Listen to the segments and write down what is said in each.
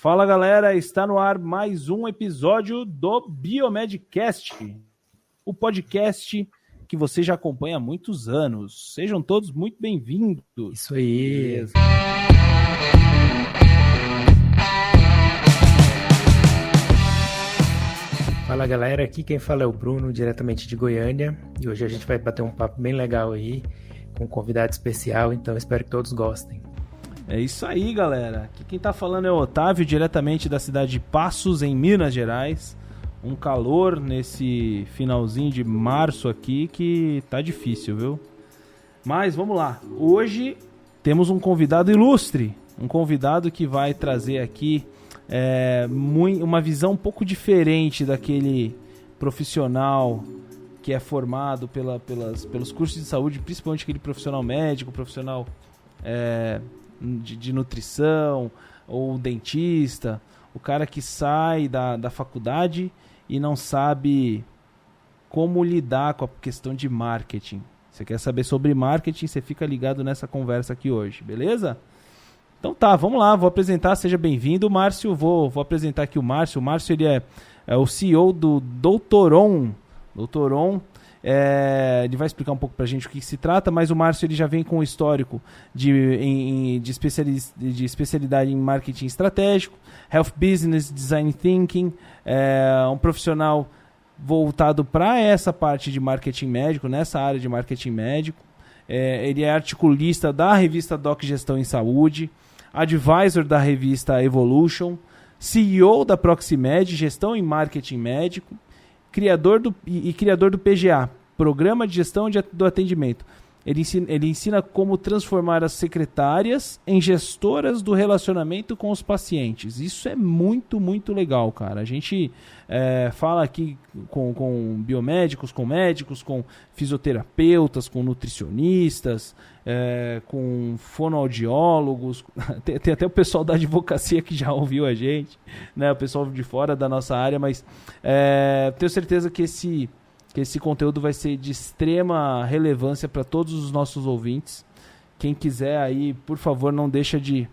Fala galera, está no ar mais um episódio do Biomedcast, o podcast que você já acompanha há muitos anos. Sejam todos muito bem-vindos. Isso aí. Beleza. Fala galera, aqui quem fala é o Bruno, diretamente de Goiânia, e hoje a gente vai bater um papo bem legal aí, com um convidado especial, então espero que todos gostem. É isso aí, galera. Aqui quem tá falando é o Otávio, diretamente da cidade de Passos, em Minas Gerais. Um calor nesse finalzinho de março aqui que tá difícil, viu? Mas vamos lá. Hoje temos um convidado ilustre, um convidado que vai trazer aqui uma visão um pouco diferente daquele profissional que é formado pelos cursos de saúde, principalmente aquele profissional médico, profissional de nutrição ou dentista, o cara que sai da faculdade e não sabe como lidar com a questão de marketing. Você quer saber sobre marketing, você fica ligado nessa conversa aqui hoje, beleza? Então tá, vamos lá, vou apresentar, seja bem-vindo, Márcio. Vou apresentar aqui o Márcio. O Márcio ele é o CEO do Doutoron. Doutoron, ele vai explicar um pouco pra gente o que se trata, mas o Márcio ele já vem com um histórico de especialidade em marketing estratégico, health business, design thinking, um profissional voltado para essa parte de marketing médico, nessa área de marketing médico. Ele é articulista da revista Doc Gestão em Saúde, advisor da revista Evolution, CEO da Proximed, Gestão em Marketing Médico, criador do PGA, Programa de Gestão do Atendimento. Ele ensina como transformar as secretárias em gestoras do relacionamento com os pacientes. Isso é muito, muito legal, cara. A gente fala aqui com biomédicos, com médicos, com fisioterapeutas, com nutricionistas, com fonoaudiólogos. Tem até o pessoal da advocacia que já ouviu a gente, né? O pessoal de fora da nossa área, mas tenho certeza que esse conteúdo vai ser de extrema relevância para todos os nossos ouvintes. Quem quiser aí, por favor, não deixa de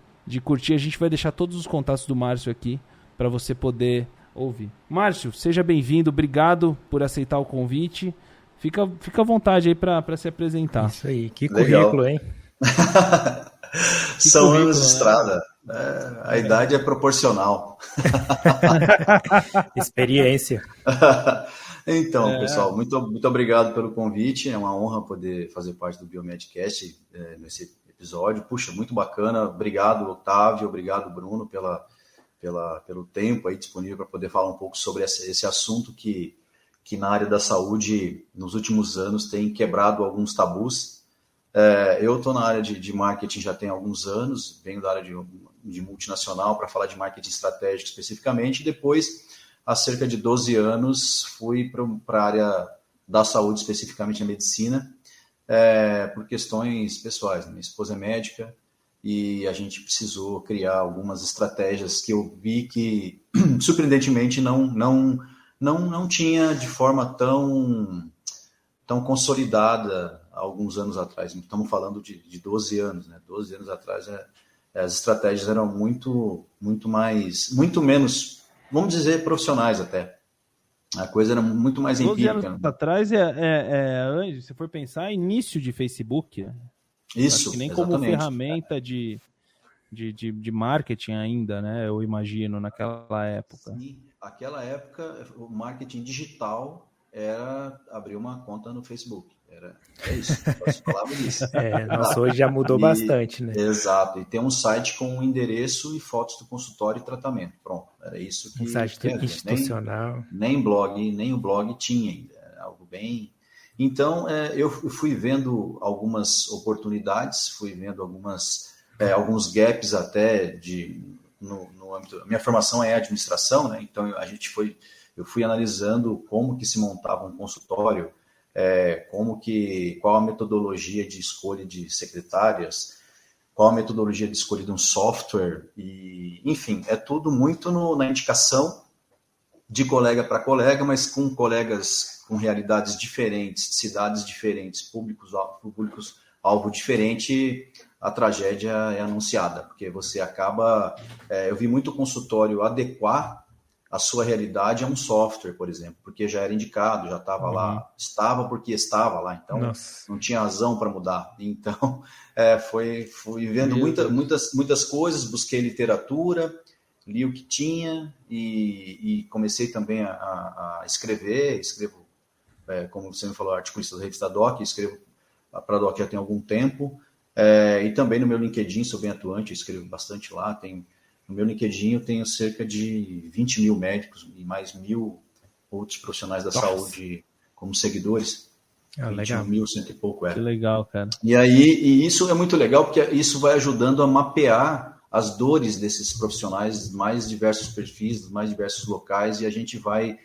curtir. A gente vai deixar todos os contatos do Márcio aqui para você poder ouvir. Márcio, seja bem-vindo. Obrigado por aceitar o convite. Fica à vontade aí para se apresentar. Isso aí, que currículo, hein? São anos de estrada. A idade é proporcional. Experiência. Então, pessoal, muito obrigado pelo convite. É uma honra poder fazer parte do Biomedcast nesse episódio. Puxa, muito bacana. Obrigado, Otávio. Obrigado, Bruno, pelo tempo aí disponível para poder falar um pouco sobre esse assunto que na área da saúde, nos últimos anos, tem quebrado alguns tabus. Eu estou na área de marketing já tem alguns anos, venho da área de multinacional para falar de marketing estratégico especificamente, e depois, há cerca de 12 anos, fui para a área da saúde, especificamente a medicina, por questões pessoais. Minha esposa é médica e a gente precisou criar algumas estratégias que eu vi que, surpreendentemente, não tinha de forma tão consolidada há alguns anos atrás. Estamos falando de 12 anos, né? 12 anos atrás as estratégias eram muito menos, vamos dizer, profissionais até. A coisa era muito mais empírica. 12 anos atrás se for pensar, início de Facebook. Isso, que nem exatamente. Como ferramenta de marketing ainda, né? Eu imagino, naquela época. Sim, naquela época, o marketing digital era abrir uma conta no Facebook. É isso, só se falava disso. Nossa, hoje já mudou bastante, né? Exato, e tem um site com um endereço e fotos do consultório e tratamento. Pronto, era isso que... Um site institucional. Nem o blog tinha ainda, era algo bem... Então, eu fui vendo algumas oportunidades, fui vendo alguns gaps até no âmbito... Minha formação é administração, né? Então eu fui analisando como que se montava um consultório, qual a metodologia de escolha de secretárias, qual a metodologia de escolha de um software, e, enfim, é tudo muito na indicação de colega para colega, mas com colegas com realidades diferentes, cidades diferentes, públicos-alvo diferente, a tragédia é anunciada, porque você acaba... eu vi muito consultório adequar a sua realidade a um software, por exemplo, porque já era indicado, já estava lá, estava porque estava lá, então não tinha razão para mudar. Então, fui vendo muitas coisas, busquei literatura, li o que tinha e comecei também a escrever, escrevo, como você me falou, articulista da revista Doc, escrevo para a Doc já tem algum tempo, e também no meu LinkedIn sou bem atuante, escrevo bastante lá, no meu LinkedIn eu tenho cerca de 20 mil médicos e mais 1.000 outros profissionais da saúde como seguidores. 21 mil, cento e pouco. Que legal, cara. E isso é muito legal, porque isso vai ajudando a mapear as dores desses profissionais dos mais diversos perfis, dos mais diversos locais, e a gente vai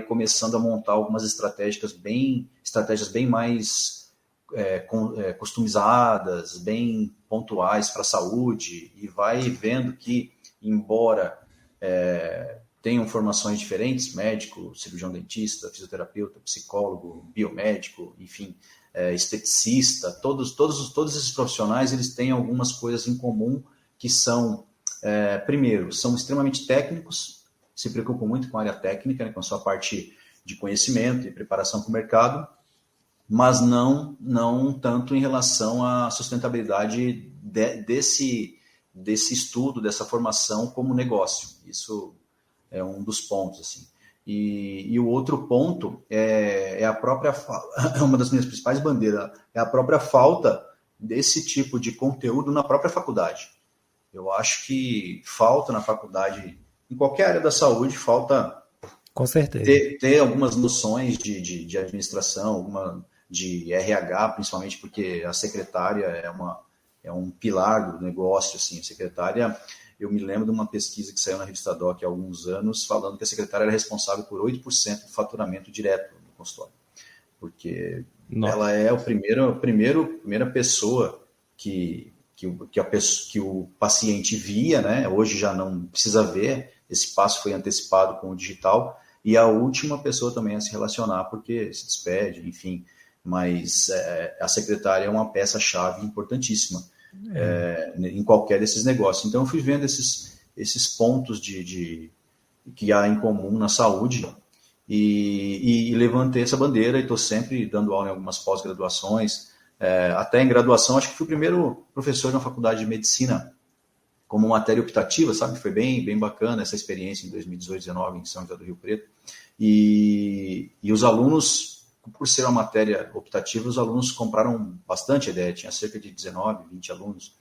começando a montar algumas estratégias bem mais customizadas, bem pontuais para a saúde, e vai vendo que, embora tenham formações diferentes, médico, cirurgião dentista, fisioterapeuta, psicólogo, biomédico, enfim, esteticista, todos esses profissionais, eles têm algumas coisas em comum que são, primeiro, são extremamente técnicos, se preocupam muito com a área técnica, né, com a sua parte de conhecimento e preparação para o mercado, mas não tanto em relação à sustentabilidade desse estudo, dessa formação como negócio. Isso é um dos pontos, assim. E o outro ponto é a própria uma das minhas principais bandeiras, é a própria falta desse tipo de conteúdo na própria faculdade. Eu acho que falta na faculdade, em qualquer área da saúde, falta com certeza ter algumas noções de administração, de RH, principalmente porque a secretária é um pilar do negócio, assim. A secretária, eu me lembro de uma pesquisa que saiu na revista Doc há alguns anos, falando que a secretária era responsável por 8% do faturamento direto do consultório, porque ela é a primeira pessoa que o paciente via, né? Hoje já não precisa ver, esse passo foi antecipado com o digital, e a última pessoa também a se relacionar, porque se despede, enfim. Mas a secretária é uma peça-chave importantíssima em qualquer desses negócios. Então, eu fui vendo esses pontos que há em comum na saúde e levantei essa bandeira e estou sempre dando aula em algumas pós-graduações. Até em graduação, acho que fui o primeiro professor na faculdade de medicina como matéria optativa, sabe? Foi bem bacana essa experiência em 2018, 2019, em São José do Rio Preto. E os alunos, por ser uma matéria optativa, os alunos compraram bastante a ideia. Tinha cerca de 19, 20 alunos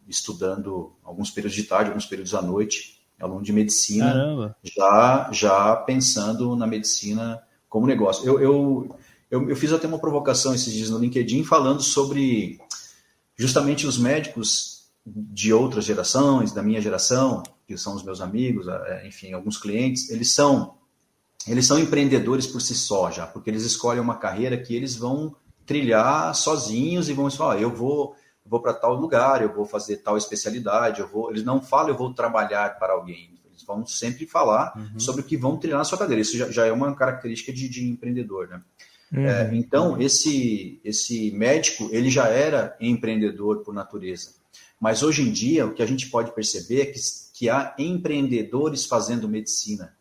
estudando alguns períodos de tarde, alguns períodos à noite, aluno de medicina, já pensando na medicina como negócio. Eu fiz até uma provocação esses dias no LinkedIn falando sobre justamente os médicos de outras gerações, da minha geração, que são os meus amigos, enfim, alguns clientes, eles são empreendedores por si só já, porque eles escolhem uma carreira que eles vão trilhar sozinhos e vão falar, eu vou para tal lugar, eu vou fazer tal especialidade, eles não falam eu vou trabalhar para alguém, eles vão sempre falar sobre o que vão trilhar na sua carreira. Isso já é uma característica de empreendedor, né? Então, esse médico, ele já era empreendedor por natureza. Mas hoje em dia, o que a gente pode perceber é que há empreendedores fazendo medicina.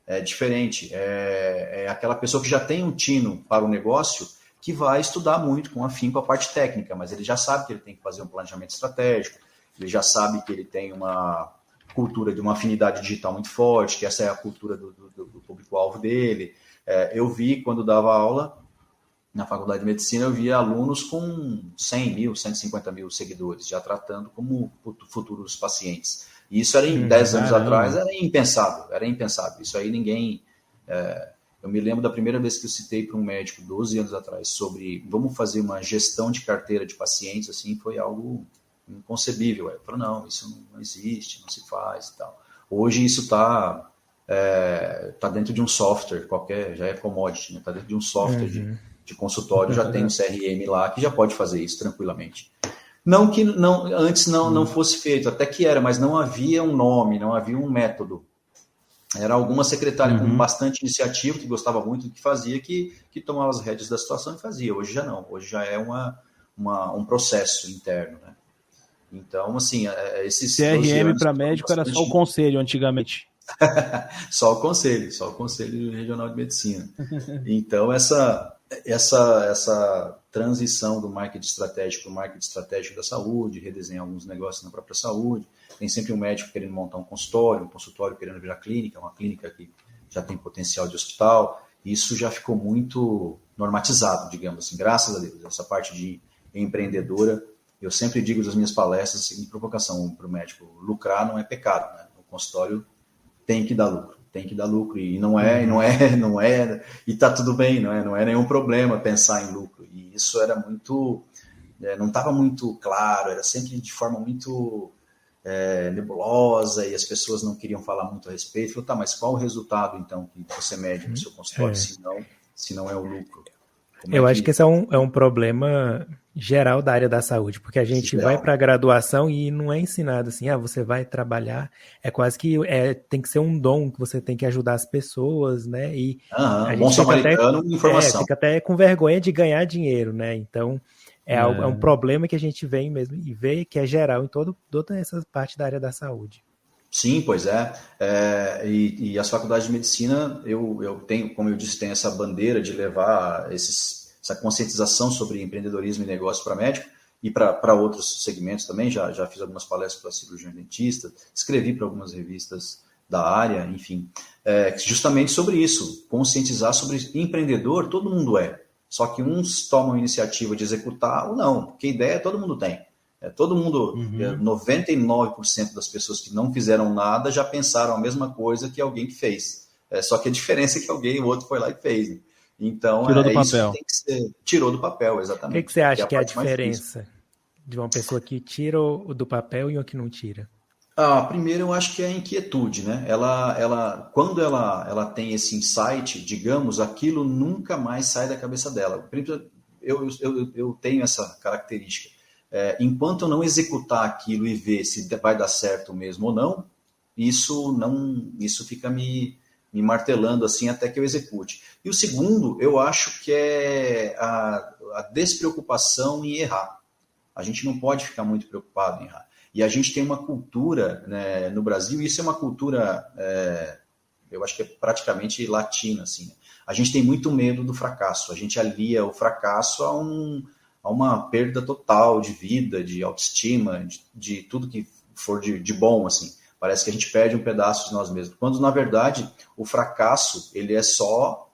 É diferente. É aquela pessoa que já tem um tino para o negócio, que vai estudar muito com afinco a parte técnica, mas ele já sabe que ele tem que fazer um planejamento estratégico, ele já sabe que ele tem uma cultura de uma afinidade digital muito forte, que essa é a cultura do público-alvo dele. Eu vi, quando dava aula na faculdade de medicina, eu via alunos com 100 mil, 150 mil seguidores, já tratando como futuros pacientes. E isso era em 10 anos atrás, era impensável. Isso aí ninguém... eu me lembro da primeira vez que eu citei para um médico, 12 anos atrás, sobre vamos fazer uma gestão de carteira de pacientes, assim, foi algo inconcebível. Eu falei, não, isso não existe, não se faz e tal. Hoje isso está dentro de um software qualquer, já é commodity, está dentro de um software de consultório, já tem um CRM lá que já pode fazer isso tranquilamente. Não que antes não fosse feito, até que era, mas não havia um nome, não havia um método. Era alguma secretária com bastante iniciativa, que gostava muito do que fazia, que tomava as rédeas da situação e fazia. Hoje já não, hoje já é um processo interno, né? Então, assim, esses CRM para médico era só o conselho antigamente. Só o Conselho Regional de Medicina. Então, essa transição do marketing estratégico para o marketing estratégico da saúde, redesenhar alguns negócios na própria saúde, tem sempre um médico querendo montar um consultório querendo virar clínica, uma clínica que já tem potencial de hospital, isso já ficou muito normatizado, digamos assim, graças a Deus. Essa parte de empreendedora, eu sempre digo nas minhas palestras a seguinte provocação para o médico: lucrar não é pecado, né? O consultório tem que dar lucro, e não é, e tá tudo bem, não é nenhum problema pensar em lucro. E isso era muito, não estava muito claro, era sempre de forma muito nebulosa, e as pessoas não queriam falar muito a respeito. Falei, tá, mas qual o resultado, então, que você mede no seu consultório, se não é o lucro? Eu acho que esse é um problema geral da área da saúde, porque a gente vai para a graduação e não é ensinado assim, você vai trabalhar, é quase que tem que ser um dom, que você tem que ajudar as pessoas, né? E a gente fica até com vergonha de ganhar dinheiro, né? Então, é um problema que a gente vem mesmo e vê que é geral em toda essa parte da área da saúde. Sim, pois é. E as faculdades de medicina, eu tenho, como eu disse, tem essa bandeira de levar essa conscientização sobre empreendedorismo e negócio para médico e para outros segmentos também. Já fiz algumas palestras para cirurgião dentista, escrevi para algumas revistas da área, enfim, justamente sobre isso, conscientizar sobre empreendedor, todo mundo é. Só que uns tomam a iniciativa de executar ou não, porque ideia todo mundo tem. Todo mundo, 99% das pessoas que não fizeram nada já pensaram a mesma coisa que alguém que fez. Só que a diferença é que o outro foi lá e fez. Né? Então, tirou do papel. Isso que tem que ser. Tirou do papel, exatamente. O que você acha que é a diferença de uma pessoa que tira do papel e uma que não tira? Primeiro, eu acho que é a inquietude, né? Quando ela tem esse insight, digamos, aquilo nunca mais sai da cabeça dela. Eu tenho essa característica. Enquanto eu não executar aquilo e ver se vai dar certo mesmo ou não, isso fica me martelando assim até que eu execute. E o segundo, eu acho que é a despreocupação em errar. A gente não pode ficar muito preocupado em errar. E a gente tem uma cultura, né, no Brasil, e isso é uma cultura, eu acho que é praticamente latina, assim, né? A gente tem muito medo do fracasso, a gente alia o fracasso a uma perda total de vida, de autoestima, de tudo que for de bom, assim. Parece que a gente perde um pedaço de nós mesmos. Quando, na verdade, o fracasso ele é só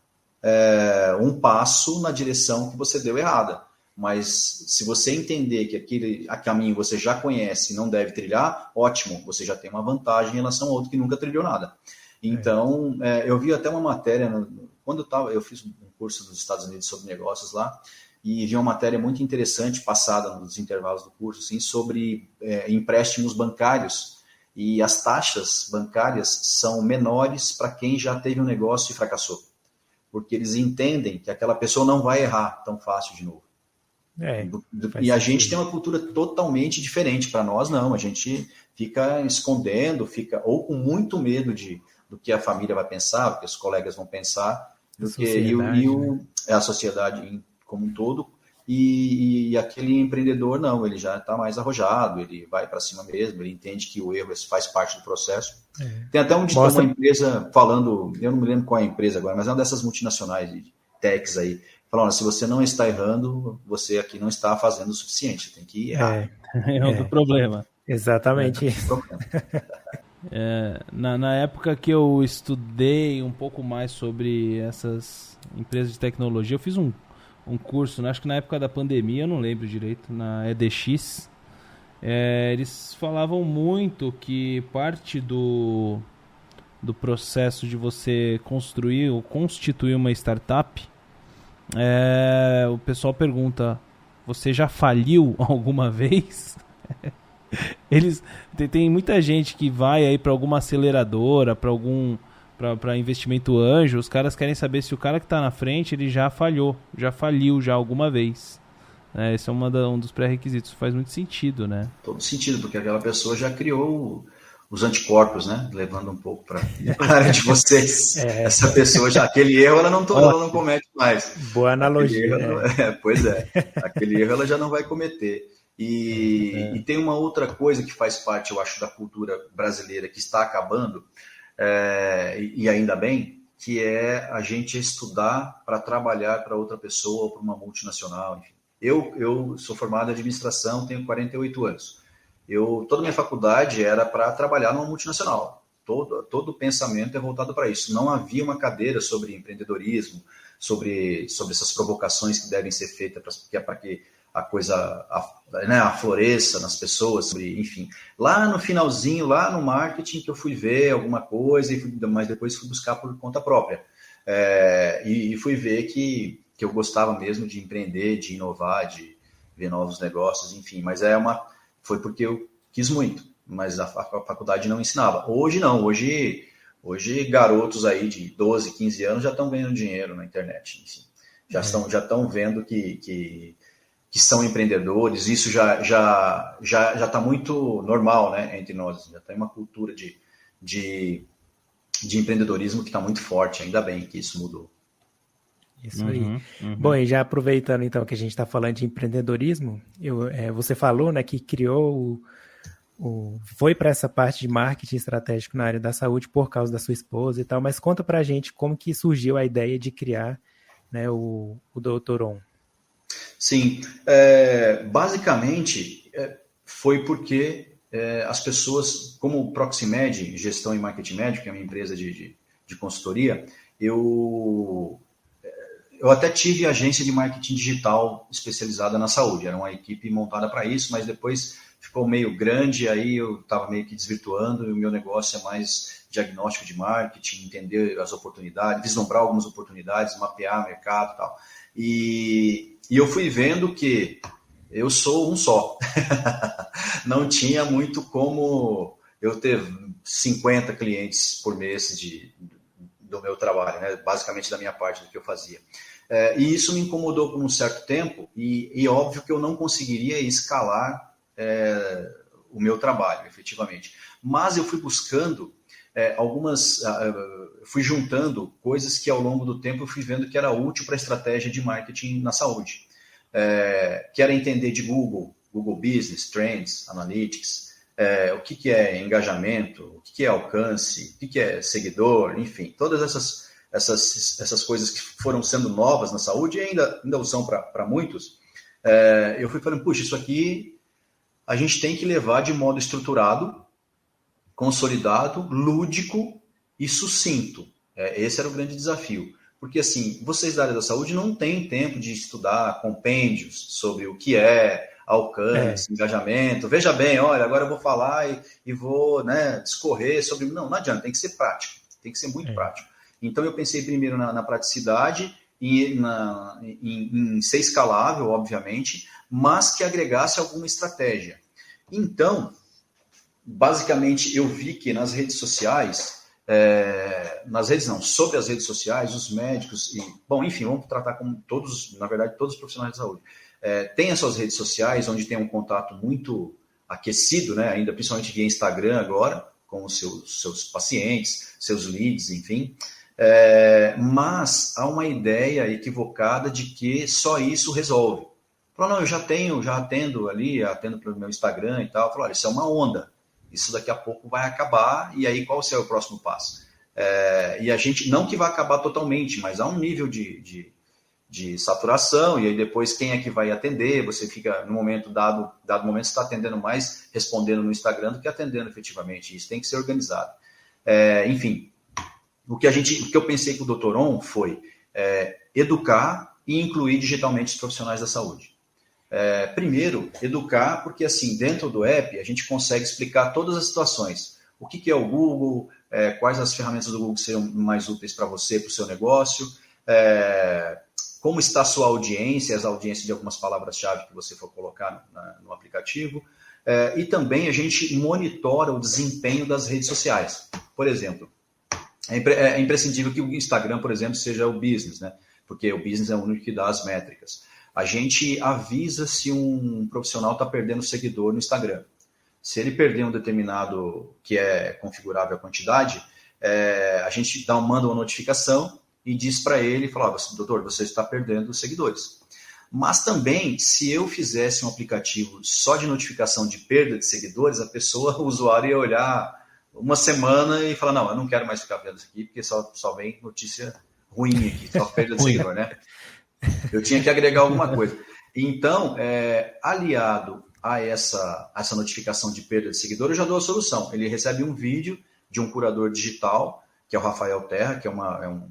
um passo na direção que você deu errada. Mas se você entender que aquele caminho você já conhece e não deve trilhar, ótimo, você já tem uma vantagem em relação ao outro que nunca trilhou nada. Então, eu vi até uma matéria, quando eu fiz um curso nos Estados Unidos sobre negócios lá, e vi uma matéria muito interessante passada nos intervalos do curso, assim, sobre empréstimos bancários, e as taxas bancárias são menores para quem já teve um negócio e fracassou, porque eles entendem que aquela pessoa não vai errar tão fácil de novo. E a gente tem uma cultura totalmente diferente. Para nós, não. A gente fica escondendo, fica ou com muito medo do que a família vai pensar, do que os colegas vão pensar, a sociedade como um todo. E aquele empreendedor, não, ele já está mais arrojado, ele vai para cima mesmo, ele entende que o erro faz parte do processo. Tem até uma empresa falando, eu não me lembro qual é a empresa agora, mas é uma dessas multinacionais de techs aí, falando, se você não está errando, você aqui não está fazendo o suficiente, tem que errar. É outro problema. Exatamente. Na época que eu estudei um pouco mais sobre essas empresas de tecnologia, eu fiz um curso, acho que na época da pandemia, eu não lembro direito, na EDX. Eles falavam muito que parte do processo de você construir ou constituir uma startup, o pessoal pergunta, você já faliu alguma vez? Tem muita gente que vai aí para alguma aceleradora, para investimento anjo, os caras querem saber se o cara que está na frente ele já faliu já alguma vez. Esse é um dos pré-requisitos. Faz muito sentido, né? Todo sentido, porque aquela pessoa já criou os anticorpos, né? Levando um pouco para a área de vocês. Essa pessoa já, aquele erro ela não comete mais. Boa analogia. Pois é, aquele erro ela já não vai cometer. E tem uma outra coisa que faz parte, eu acho, da cultura brasileira que está acabando, e ainda bem, que é a gente estudar para trabalhar para outra pessoa ou para uma multinacional. Enfim. Eu sou formado em administração, tenho 48 anos. Toda a minha faculdade era para trabalhar numa multinacional. Todo o pensamento é voltado para isso. Não havia uma cadeira sobre empreendedorismo, sobre essas provocações que devem ser feitas para que a coisa afloresça nas pessoas, enfim. Lá no finalzinho, lá no marketing, que eu fui ver alguma coisa, mas depois fui buscar por conta própria. E fui ver que eu gostava mesmo de empreender, de inovar, de ver novos negócios, enfim. Mas foi porque eu quis muito, mas a faculdade não ensinava. Hoje não, hoje garotos aí de 12, 15 anos já estão ganhando dinheiro na internet, enfim. Já estão vendo que são empreendedores, isso já está muito normal, né, entre nós, já tem uma cultura de empreendedorismo que está muito forte, ainda bem que isso mudou. Isso aí. Bom, e já aproveitando então que a gente está falando de empreendedorismo, você falou, né, que criou foi para essa parte de marketing estratégico na área da saúde por causa da sua esposa e tal, mas conta para a gente como que surgiu a ideia de criar, né, o Dr. On. Sim, basicamente foi porque as pessoas, como o Proximed, Gestão e Marketing Médico, que é uma empresa de consultoria, eu até tive agência de marketing digital especializada na saúde, era uma equipe montada para isso, mas depois ficou meio grande, aí eu estava meio que desvirtuando, e o meu negócio é mais diagnóstico de marketing, entender as oportunidades, vislumbrar algumas oportunidades, mapear mercado e tal. E eu fui vendo que eu sou um só. Não tinha muito como eu ter 50 clientes por mês do meu trabalho, né? Basicamente da minha parte do que eu fazia. E isso me incomodou por um certo tempo e óbvio que eu não conseguiria escalar o meu trabalho, efetivamente. Mas eu fui buscando fui juntando coisas que ao longo do tempo eu fui vendo que era útil para a estratégia de marketing na saúde. Que era entender de Google Business, Trends, Analytics, o que é engajamento, o que é alcance, o que é seguidor, enfim, todas essas coisas que foram sendo novas na saúde e ainda o são para muitos. Eu fui falando, puxa, isso aqui a gente tem que levar de modo estruturado, consolidado, lúdico e sucinto. Esse era o grande desafio. Porque, assim, vocês da área da saúde não têm tempo de estudar compêndios sobre o que é alcance, engajamento. Veja bem, olha, agora eu vou falar e vou, né, discorrer sobre... Não adianta, tem que ser prático, tem que ser muito prático. Então, eu pensei primeiro na praticidade e em ser escalável, obviamente, mas que agregasse alguma estratégia. Então, basicamente, eu vi que nas redes sociais... sobre as redes sociais, os médicos enfim, vamos tratar como todos, na verdade, todos os profissionais de saúde. Tem as suas redes sociais, onde tem um contato muito aquecido, né, ainda principalmente via Instagram agora, com os seus pacientes, seus leads, enfim. Mas há uma ideia equivocada de que só isso resolve. Falou, não, eu já atendo pelo meu Instagram e tal. Falou, olha, isso é uma onda. Isso daqui a pouco vai acabar, e aí qual será o próximo passo? E a gente, não que vai acabar totalmente, mas há um nível de saturação, e aí depois quem é que vai atender? Você fica, no momento dado momento, você está atendendo mais, respondendo no Instagram do que atendendo efetivamente. Isso tem que ser organizado. Enfim, o que eu pensei com o Dr. On foi educar e incluir digitalmente os profissionais da saúde. Primeiro, educar, porque assim, dentro do app a gente consegue explicar todas as situações. O que é o Google, quais as ferramentas do Google seriam mais úteis para você, para o seu negócio, como está a sua audiência, as audiências de algumas palavras-chave que você for colocar no aplicativo. E também a gente monitora o desempenho das redes sociais. Por exemplo, é imprescindível que o Instagram, por exemplo, seja o business, né? Porque o business é o único que dá as métricas. A gente avisa se um profissional está perdendo seguidor no Instagram. Se ele perder um determinado, que é configurável a quantidade, a gente manda uma notificação e diz para ele, fala, doutor, você está perdendo seguidores. Mas também, se eu fizesse um aplicativo só de notificação de perda de seguidores, a pessoa, o usuário ia olhar uma semana e falar, não, eu não quero mais ficar vendo isso aqui, porque só vem notícia ruim aqui, só perda de seguidor, né? Eu tinha que agregar alguma coisa. Então, aliado a essa notificação de perda de seguidor, eu já dou a solução. Ele recebe um vídeo de um curador digital, que é o Rafael Terra, que é um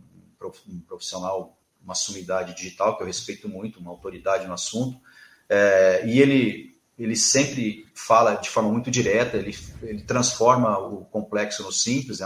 profissional, uma sumidade digital, que eu respeito muito, uma autoridade no assunto, e ele sempre fala de forma muito direta, ele transforma o complexo no simples,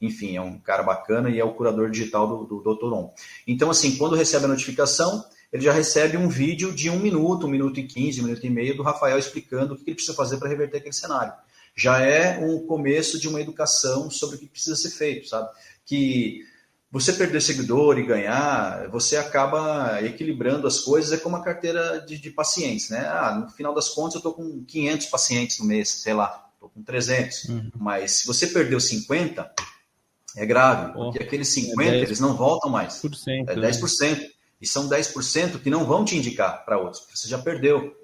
enfim, é um cara bacana e é o curador digital do Dr. On. Então, assim, quando recebe a notificação, ele já recebe um vídeo de 1 minuto, 1 minuto e 15, 1 minuto e meio, do Rafael explicando o que ele precisa fazer para reverter aquele cenário. Já é um começo de uma educação sobre o que precisa ser feito, sabe? Que você perder seguidor e ganhar, você acaba equilibrando as coisas, é como a carteira de pacientes, né? No final das contas eu estou com 500 pacientes no mês, sei lá, estou com 300. Mas se você perdeu 50, é grave, porque aqueles 50, eles não voltam mais. 10%. E são 10% que não vão te indicar para outros, porque você já perdeu.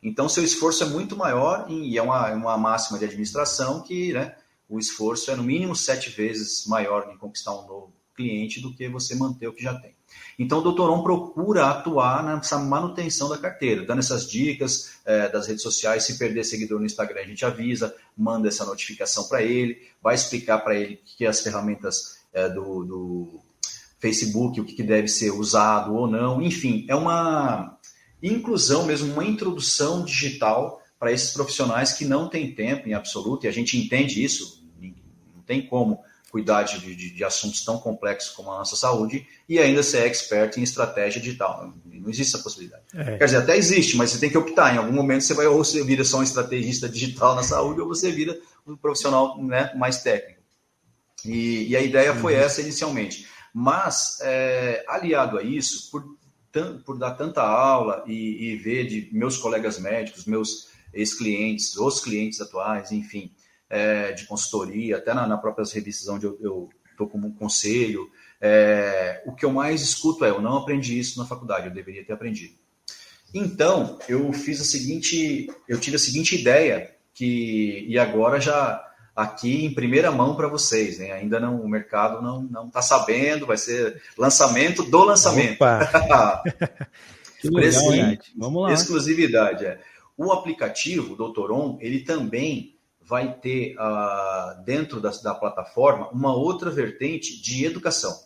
Então, seu esforço é muito maior, e é uma máxima de administração que, né, o esforço é no mínimo 7 vezes maior em conquistar um novo cliente do que você manter o que já tem. Então, o Dr. On procura atuar nessa manutenção da carteira, dando essas dicas das redes sociais. Se perder seguidor no Instagram, a gente avisa, manda essa notificação para ele, vai explicar para ele que as ferramentas do Facebook, o que deve ser usado ou não. Enfim, é uma inclusão mesmo, uma introdução digital para esses profissionais que não têm tempo em absoluto, e a gente entende isso, não tem como cuidar de assuntos tão complexos como a nossa saúde e ainda ser expert em estratégia digital. Não existe essa possibilidade. Quer dizer, até existe, mas você tem que optar. Em algum momento você vira só um estrategista digital na saúde ou você vira um profissional, né, mais técnico. E a ideia foi essa inicialmente. Mas, aliado a isso, por dar tanta aula e ver de meus colegas médicos, meus ex-clientes, os clientes atuais, enfim, de consultoria, até nas próprias revistas onde eu estou como conselho, o que eu mais escuto eu não aprendi isso na faculdade, eu deveria ter aprendido. Então, eu tive a seguinte ideia, e agora já aqui em primeira mão para vocês, né? Ainda não, o mercado não está sabendo, vai ser lançamento do lançamento. Que legal, vamos lá. Exclusividade. O aplicativo Dr. On, ele também vai ter dentro da plataforma uma outra vertente de educação.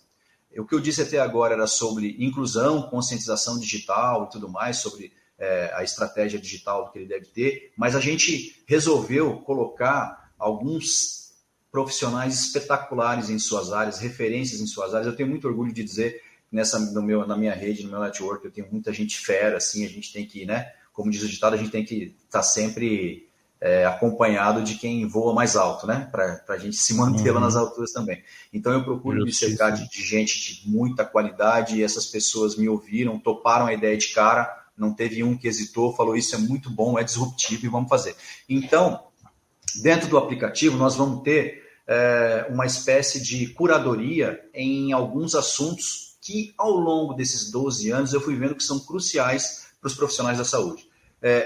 O que eu disse até agora era sobre inclusão, conscientização digital e tudo mais, sobre a estratégia digital que ele deve ter, mas a gente resolveu colocar alguns profissionais espetaculares em suas áreas, referências em suas áreas. Eu tenho muito orgulho de dizer, na minha rede, no meu network, eu tenho muita gente fera, assim, a gente tem que, né, como diz o ditado, a gente tem que estar sempre acompanhado de quem voa mais alto, né, para a gente se manter lá nas alturas também. Então eu procuro me cercar de gente de muita qualidade, e essas pessoas me ouviram, toparam a ideia de cara, não teve um que hesitou, falou, isso é muito bom, é disruptivo e vamos fazer. Então, dentro do aplicativo, nós vamos ter uma espécie de curadoria em alguns assuntos que, ao longo desses 12 anos, eu fui vendo que são cruciais para os profissionais da saúde.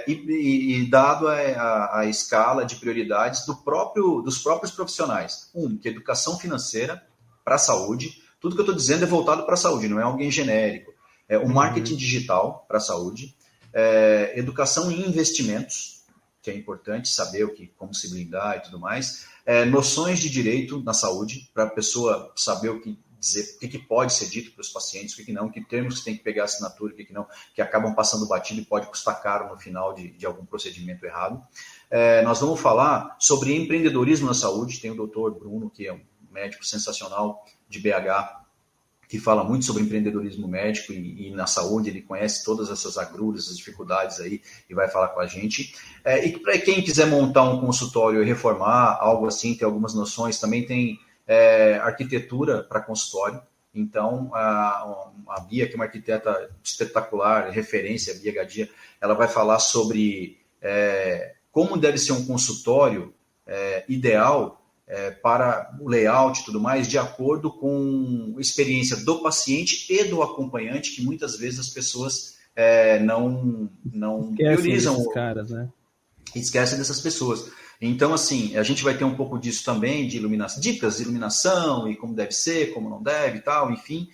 E dado a escala de prioridades dos próprios profissionais. Que é educação financeira para a saúde. Tudo que eu estou dizendo é voltado para a saúde, não é alguém genérico. O marketing digital para a saúde. Educação em investimentos, que é importante saber como se blindar e tudo mais, noções de direito na saúde, para a pessoa saber o que dizer, o que pode ser dito para os pacientes, o que não, que termos que tem que pegar assinatura, o que não, que acabam passando batido e pode custar caro no final de algum procedimento errado. Nós vamos falar sobre empreendedorismo na saúde, tem o doutor Bruno, que é um médico sensacional de BH, que fala muito sobre empreendedorismo médico e na saúde, ele conhece todas essas agruras, as dificuldades aí, e vai falar com a gente. E para quem quiser montar um consultório e reformar, algo assim, tem algumas noções, também tem arquitetura para consultório. Então, a Bia, que é uma arquiteta espetacular, referência, a Bia Gadia, ela vai falar sobre como deve ser um consultório ideal para o layout e tudo mais, de acordo com a experiência do paciente e do acompanhante, que muitas vezes as pessoas não priorizam. Esses caras, né? Esquecem dessas pessoas. Então, assim, a gente vai ter um pouco disso também, de iluminação, dicas de iluminação e como deve ser, como não deve e tal, enfim.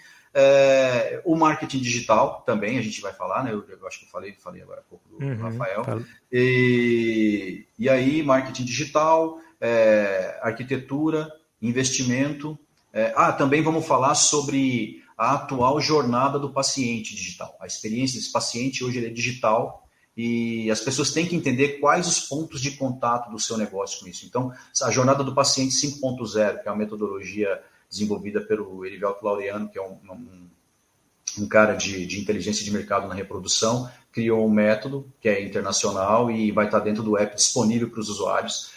O marketing digital também, a gente vai falar, né? Eu acho que eu falei agora há pouco do Rafael. E aí, marketing digital, arquitetura, investimento. Também vamos falar sobre a atual jornada do paciente digital. A experiência desse paciente hoje ele é digital, e as pessoas têm que entender quais os pontos de contato do seu negócio com isso. Então, a jornada do paciente 5.0, que é uma metodologia desenvolvida pelo Erivelto Laureano, que é um cara de inteligência de mercado na reprodução, criou um método que é internacional e vai estar dentro do app disponível para os usuários.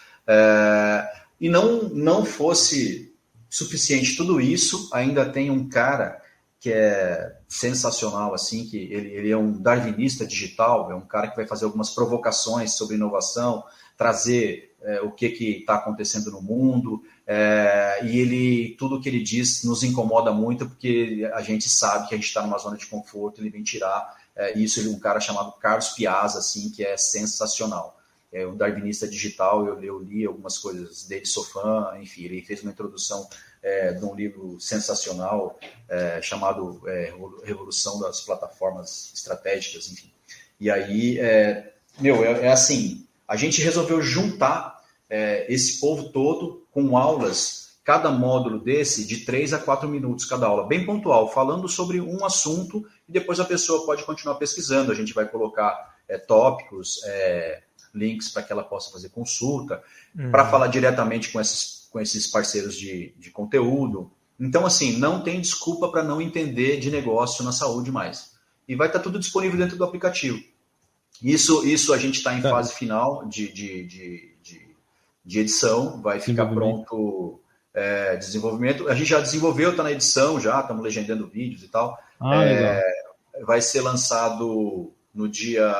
E não fosse suficiente tudo isso, ainda tem um cara que é sensacional, assim, que ele é um darwinista digital, é um cara que vai fazer algumas provocações sobre inovação, trazer o que está acontecendo no mundo, e tudo que ele diz nos incomoda muito, porque a gente sabe que a gente está numa zona de conforto, ele vem tirar isso. Ele é um cara chamado Carlos Piazza, assim, que é sensacional. É um darwinista digital, eu li algumas coisas dele, sou fã, enfim, ele fez uma introdução de um livro sensacional chamado Revolução das Plataformas Estratégicas, enfim. E aí, assim, a gente resolveu juntar esse povo todo com aulas, cada módulo desse de 3 a 4 minutos cada aula, bem pontual, falando sobre um assunto, e depois a pessoa pode continuar pesquisando. A gente vai colocar tópicos, links para que ela possa fazer consulta, para falar diretamente com esses parceiros de conteúdo. Então, assim, não tem desculpa para não entender de negócio na saúde mais. E vai estar tudo disponível dentro do aplicativo. Isso a gente está em fase final de edição, vai ficar pronto desenvolvimento. A gente já desenvolveu, está na edição já, estamos legendando vídeos e tal. Vai ser lançado no dia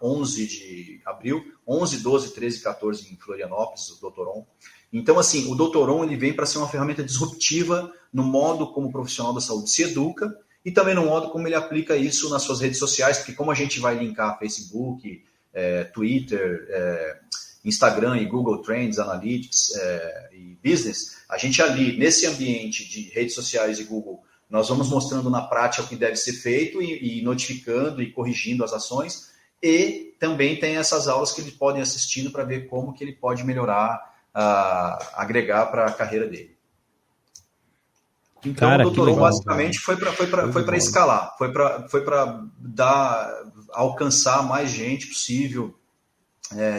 11 de abril, 11, 12, 13 e 14 em Florianópolis, o Doutoron. Então, assim, o Doutoron ele vem para ser uma ferramenta disruptiva no modo como o profissional da saúde se educa e também no modo como ele aplica isso nas suas redes sociais, porque como a gente vai linkar Facebook, Twitter, Instagram e Google Trends, Analytics e Business, a gente ali, nesse ambiente de redes sociais e Google, nós vamos mostrando na prática o que deve ser feito e notificando e corrigindo as ações, e também tem essas aulas que ele pode ir assistindo para ver como que ele pode melhorar, agregar para a carreira dele. Então, cara, o Doutoron basicamente foi para escalar, foi para alcançar mais gente possível,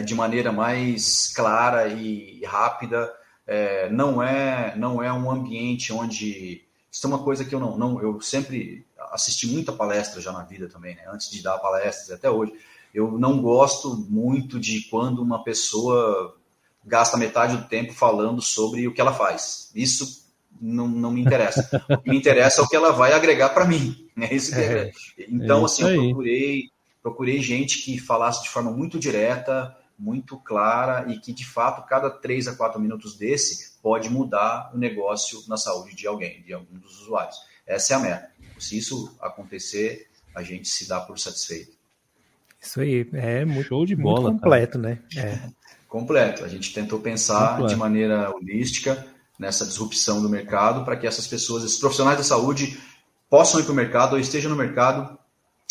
de maneira mais clara e rápida. Não é um ambiente onde... Isso é uma coisa que eu sempre assisti muita palestra já na vida também, né? Antes de dar palestras, até hoje. Eu não gosto muito de quando uma pessoa gasta metade do tempo falando sobre o que ela faz. Isso não me interessa. O que me interessa é o que ela vai agregar para mim. Né? Então, assim, eu procurei gente que falasse de forma muito direta, muito clara, e que, de fato, cada 3 a 4 minutos desse pode mudar o negócio na saúde de alguém, de algum dos usuários. Essa é a meta. Se isso acontecer, a gente se dá por satisfeito. Isso aí, muito, show de bola, muito completo, cara. Né? Completo. A gente tentou pensar de maneira holística nessa disrupção do mercado para que essas pessoas, esses profissionais da saúde, possam ir para o mercado ou estejam no mercado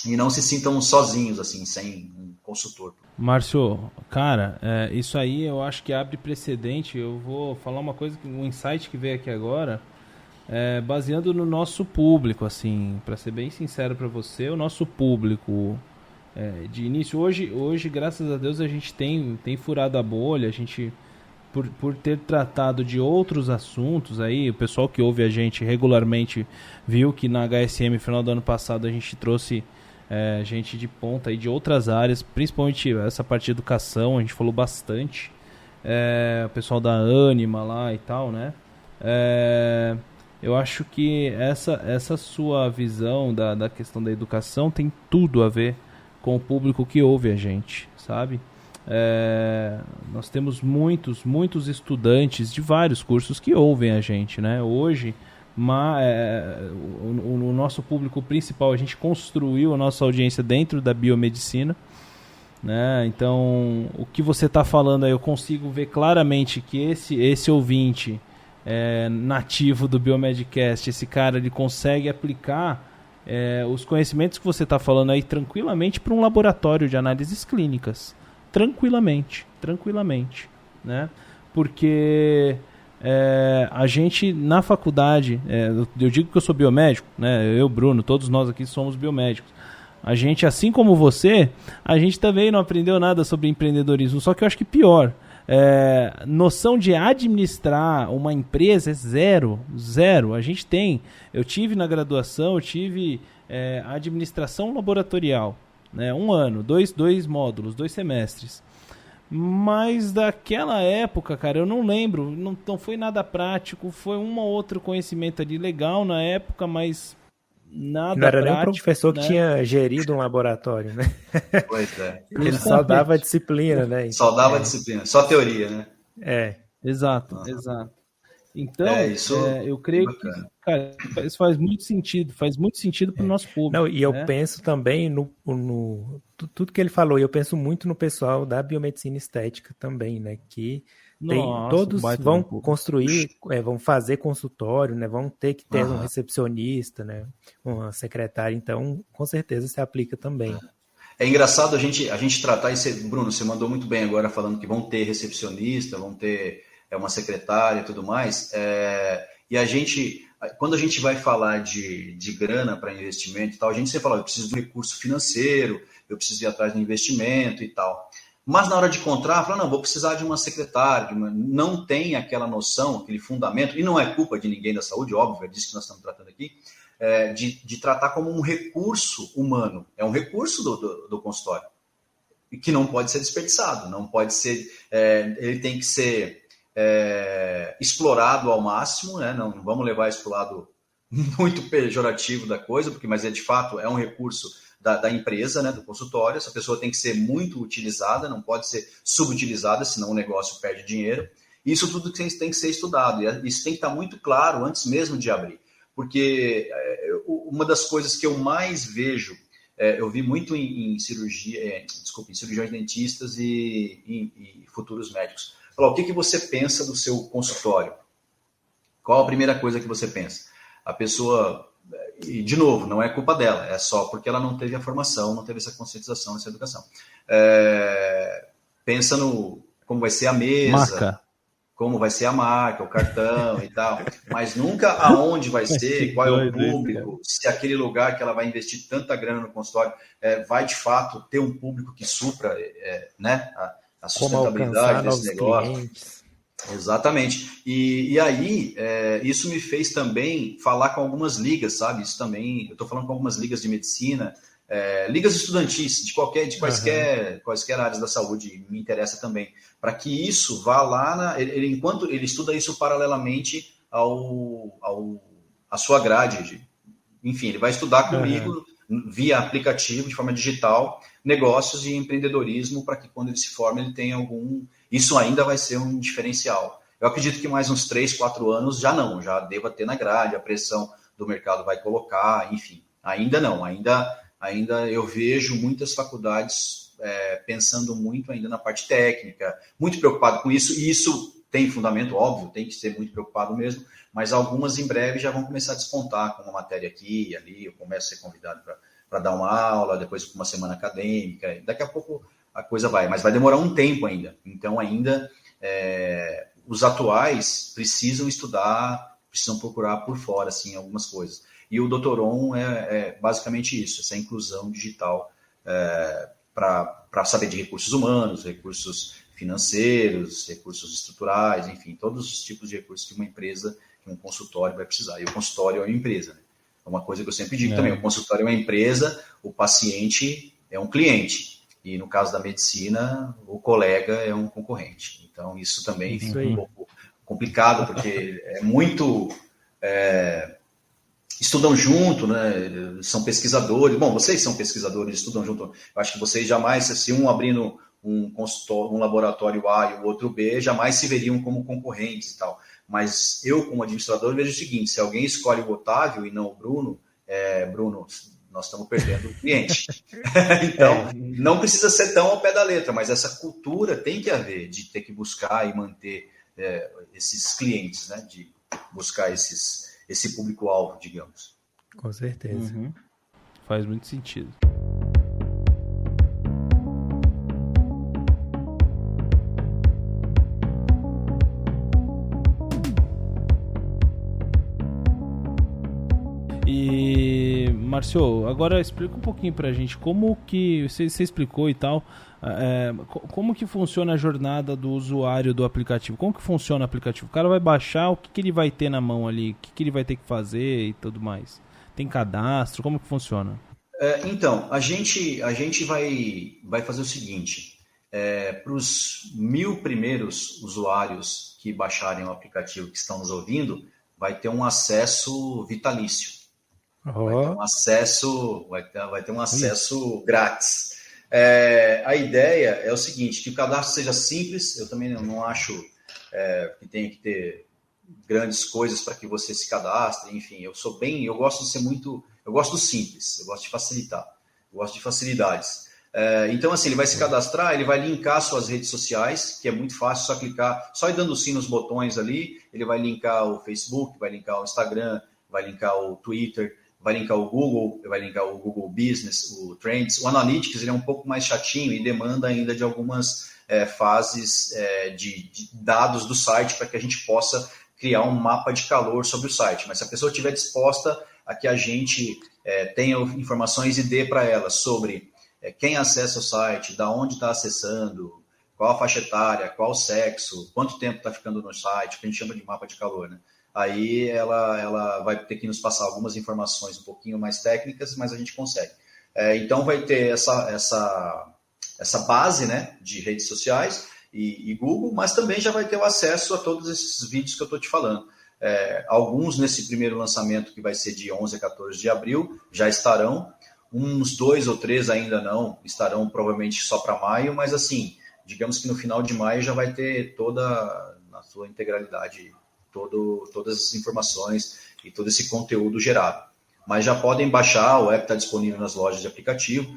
e não se sintam sozinhos, assim, sem um consultor. Márcio, cara, isso aí eu acho que abre precedente. Eu vou falar uma coisa, um insight que veio aqui agora, baseando no nosso público, assim, para ser bem sincero para você, o nosso público de início, hoje, graças a Deus, a gente tem furado a bolha, a gente, por ter tratado de outros assuntos aí, o pessoal que ouve a gente regularmente viu que na HSM, no final do ano passado, a gente trouxe gente de ponta aí de outras áreas, principalmente essa parte de educação, a gente falou bastante, o pessoal da Anima lá e tal, né? Eu acho que essa sua visão da questão da educação tem tudo a ver com o público que ouve a gente, sabe? Nós temos muitos estudantes de vários cursos que ouvem a gente, né? Hoje, o nosso público principal, a gente construiu a nossa audiência dentro da biomedicina, né? Então, o que você está falando aí, eu consigo ver claramente que esse ouvinte nativo do Biomedcast, esse cara, ele consegue aplicar os conhecimentos que você está falando aí tranquilamente para um laboratório de análises clínicas. Tranquilamente, né? Porque a gente na faculdade, eu digo que eu sou biomédico, né? Eu, Bruno, todos nós aqui somos biomédicos. A gente, assim como você, a gente também não aprendeu nada sobre empreendedorismo, só que eu acho que pior, noção de administrar uma empresa é zero. Eu tive na graduação, administração laboratorial, né? 1 ano, dois módulos, 2 semestres. Mas daquela época, cara, eu não lembro, não foi nada prático, foi um ou outro conhecimento ali legal na época, mas nada prático. Não era nem um professor, né? Que tinha gerido um laboratório, né? Pois é. Ele só dava a disciplina, né? Só dava a disciplina, só teoria, né? Exato. Então, eu creio que, cara, isso faz muito sentido para o nosso público. Não, e eu penso também no tudo que ele falou, e eu penso muito no pessoal da biomedicina estética também, né? Que todos vão construir, vão fazer consultório, né? Vão ter que ter um recepcionista, né? Uma secretária, então com certeza se aplica também. É engraçado a gente tratar isso. Bruno, você mandou muito bem agora falando que vão ter recepcionista, vão ter uma secretária e tudo mais. E quando a gente vai falar de grana para investimento e tal, a gente sempre fala, eu preciso de um recurso financeiro, eu preciso ir atrás do investimento e tal. Mas na hora de contratar, fala, não, vou precisar de uma secretária, não tem aquela noção, aquele fundamento, e não é culpa de ninguém da saúde, óbvio, é disso que nós estamos tratando aqui, de tratar como um recurso humano. É um recurso do consultório, e que não pode ser desperdiçado, não pode ser, ele tem que ser explorado ao máximo, né? Não vamos levar isso para o lado muito pejorativo da coisa, mas de fato é um recurso da empresa, né, do consultório. Essa pessoa tem que ser muito utilizada, não pode ser subutilizada, senão o negócio perde dinheiro. Isso tudo tem que ser estudado, e isso tem que estar muito claro antes mesmo de abrir, porque uma das coisas que eu mais vejo, eu vi muito em cirurgiões dentistas e futuros médicos. Falar, o que você pensa do seu consultório? Qual a primeira coisa que você pensa? A pessoa... E, de novo, não é culpa dela, é só porque ela não teve a formação, não teve essa conscientização, essa educação. Pensa no como vai ser a mesa, marca. Como vai ser a marca, o cartão e tal, mas nunca aonde vai ser, qual é o público, se aquele lugar que ela vai investir tanta grana no consultório vai, de fato, ter um público que supra né, a sustentabilidade desse negócio. Clientes. Exatamente. E aí, isso me fez também falar com algumas ligas, sabe? Isso também, eu estou falando com algumas ligas de medicina, ligas estudantis, de quaisquer áreas da saúde, me interessa também, para que isso vá lá, enquanto ele estuda isso paralelamente à sua grade. Enfim, ele vai estudar comigo via aplicativo, de forma digital, negócios e empreendedorismo, para que quando ele se forme, ele tenha isso ainda vai ser um diferencial. Eu acredito que mais uns 3, 4 anos já deva ter na grade, a pressão do mercado vai colocar, enfim. Ainda não, ainda eu vejo muitas faculdades pensando muito ainda na parte técnica, muito preocupado com isso, e isso tem fundamento, óbvio, tem que ser muito preocupado mesmo, mas algumas em breve já vão começar a despontar com uma matéria aqui e ali, eu começo a ser convidado para dar uma aula, depois uma semana acadêmica, daqui a pouco a coisa vai, mas vai demorar um tempo ainda. Então, ainda, os atuais precisam estudar, precisam procurar por fora, assim, algumas coisas. E o Doutoron é basicamente isso, essa inclusão digital para saber de recursos humanos, recursos financeiros, recursos estruturais, enfim, todos os tipos de recursos que uma empresa, que um consultório vai precisar. E o consultório é uma empresa, né? É uma coisa que eu sempre digo também, o consultório é uma empresa, o paciente é um cliente. E no caso da medicina, o colega é um concorrente. Então, isso também fica um pouco complicado, porque é muito... estudam junto, né? São pesquisadores. Bom, vocês são pesquisadores, estudam junto. Eu acho que vocês jamais, se um abrindo um consultório, um laboratório A e o outro B jamais se veriam como concorrentes e tal. Mas eu, como administrador, vejo o seguinte: se alguém escolhe o Otávio e não o Bruno, Bruno, nós estamos perdendo o cliente. Então, não precisa ser tão ao pé da letra, mas essa cultura tem que haver, de ter que buscar e manter esses clientes, né? De buscar esse público-alvo, digamos. Com certeza. Uhum. Faz muito sentido. E, Márcio, agora explica um pouquinho pra gente como que, você explicou e tal, como que funciona a jornada do usuário do aplicativo, como que funciona o aplicativo? O cara vai baixar, o que ele vai ter na mão ali, o que ele vai ter que fazer e tudo mais? Tem cadastro, como que funciona? Então, a gente vai fazer o seguinte, para os 1.000 primeiros usuários que baixarem o aplicativo, que estão nos ouvindo, vai ter um acesso vitalício. Vai ter um acesso grátis. A ideia é o seguinte, que o cadastro seja simples. Eu também não acho que tenha que ter grandes coisas para que você se cadastre. Enfim, eu gosto do simples, eu gosto de facilitar, eu gosto de facilidades. Então, assim, ele vai se cadastrar, ele vai linkar suas redes sociais, que é muito fácil, só clicar, só ir dando sim nos botões ali, ele vai linkar o Facebook, vai linkar o Instagram, vai linkar o Twitter, vai linkar o Google, vai linkar o Google Business, o Trends. O Analytics ele é um pouco mais chatinho e demanda ainda de algumas fases de dados do site para que a gente possa criar um mapa de calor sobre o site. Mas se a pessoa estiver disposta a que a gente tenha informações e dê para ela sobre quem acessa o site, da onde está acessando, qual a faixa etária, qual o sexo, quanto tempo está ficando no site, o que a gente chama de mapa de calor, né? Aí ela vai ter que nos passar algumas informações um pouquinho mais técnicas, mas a gente consegue. Então vai ter essa base, né, de redes sociais e Google, mas também já vai ter o acesso a todos esses vídeos que eu estou te falando. Alguns nesse primeiro lançamento, que vai ser de 11 a 14 de abril, já estarão. Uns 2 ou 3 ainda não, estarão provavelmente só para maio, mas assim, digamos que no final de maio já vai ter toda, na sua integralidade, todas as informações e todo esse conteúdo gerado. Mas já podem baixar, o app está disponível nas lojas de aplicativo,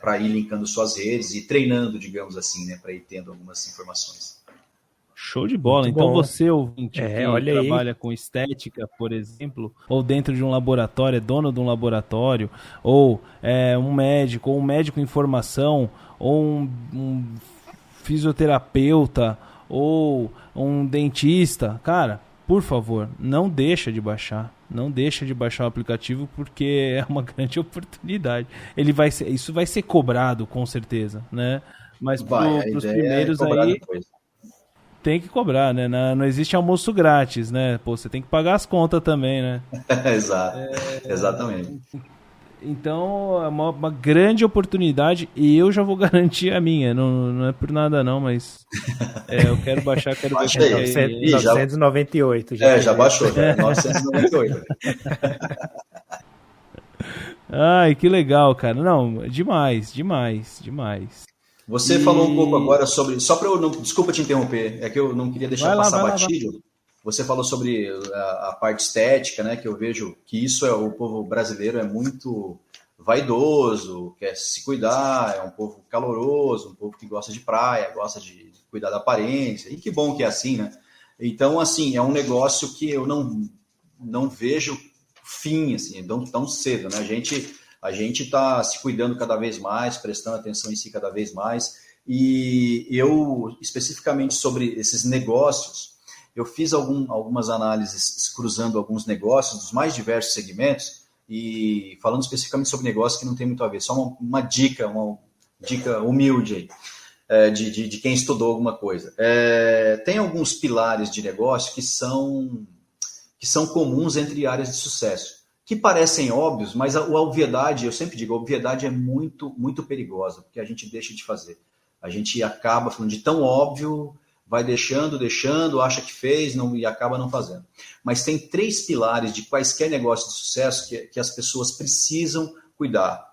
para ir linkando suas redes e treinando, digamos assim, né, para ir tendo algumas informações. Show de bola. Muito então bom. Você, ouvinte, que trabalha com estética, por exemplo, ou dentro de um laboratório, é dono de um laboratório, ou um médico em formação, ou um fisioterapeuta, ou um dentista, cara, por favor, não deixa de baixar o aplicativo, porque é uma grande oportunidade. Isso vai ser cobrado, com certeza, né? Mas para os primeiros aí depois. Tem que cobrar, né? Não existe almoço grátis, né? Pô, você tem que pagar as contas também, né? Exato, exatamente. Então, é uma grande oportunidade e eu já vou garantir a minha. Não é por nada não, mas eu quero baixar, quero ver como é. 998. Já baixou, né? 998. Ai, que legal, cara. Não, demais. Você falou um pouco agora sobre... Só para eu não... Desculpa te interromper, é que eu não queria deixar passar batido. Você falou sobre a parte estética, né? Que eu vejo que isso o povo brasileiro é muito vaidoso, quer se cuidar, é um povo caloroso, um povo que gosta de praia, gosta de cuidar da aparência. E que bom que é assim, né? Então, assim, é um negócio que eu não vejo fim, assim, tão cedo, né? A gente está se cuidando cada vez mais, prestando atenção em si cada vez mais. E eu, especificamente sobre esses negócios, eu fiz algumas análises cruzando alguns negócios dos mais diversos segmentos e falando especificamente sobre negócios que não tem muito a ver. Só uma dica humilde aí, de quem estudou alguma coisa. Tem alguns pilares de negócio que são comuns entre áreas de sucesso, que parecem óbvios, mas a obviedade, eu sempre digo, a obviedade é muito, muito perigosa, porque a gente deixa de fazer. A gente acaba falando de tão óbvio, vai deixando, acha que fez e acaba não fazendo. Mas tem 3 pilares de quaisquer negócios de sucesso que as pessoas precisam cuidar.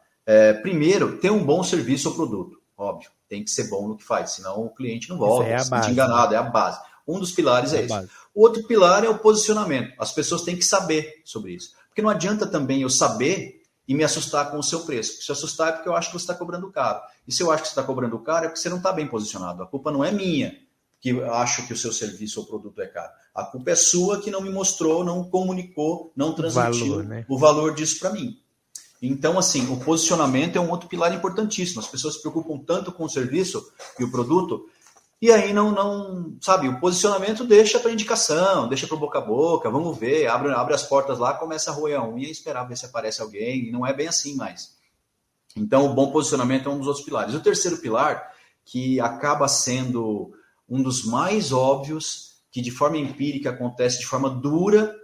Primeiro, ter um bom serviço ou produto, óbvio. tem que ser bom no que faz, senão o cliente não volta, é se sente enganado, é a base. Um dos pilares é esse. Base. O outro pilar é o posicionamento. As pessoas têm que saber sobre isso. Porque não adianta também eu saber e me assustar com o seu preço. Se assustar é porque eu acho que você está cobrando caro. E se eu acho que você está cobrando caro é porque você não está bem posicionado. A culpa não é minha que eu acho que o seu serviço ou produto é caro. A culpa é sua que não me mostrou, não comunicou, não transmitiu o valor disso para mim. Então, assim, o posicionamento é um outro pilar importantíssimo. As pessoas se preocupam tanto com o serviço e o produto, e aí não sabe, o posicionamento deixa para indicação, deixa para boca a boca, vamos ver, abre as portas lá, começa a roer a unha e esperar ver se aparece alguém, e não é bem assim mais. Então, o bom posicionamento é um dos outros pilares. O terceiro pilar, que acaba sendo um dos mais óbvios, que de forma empírica acontece de forma dura,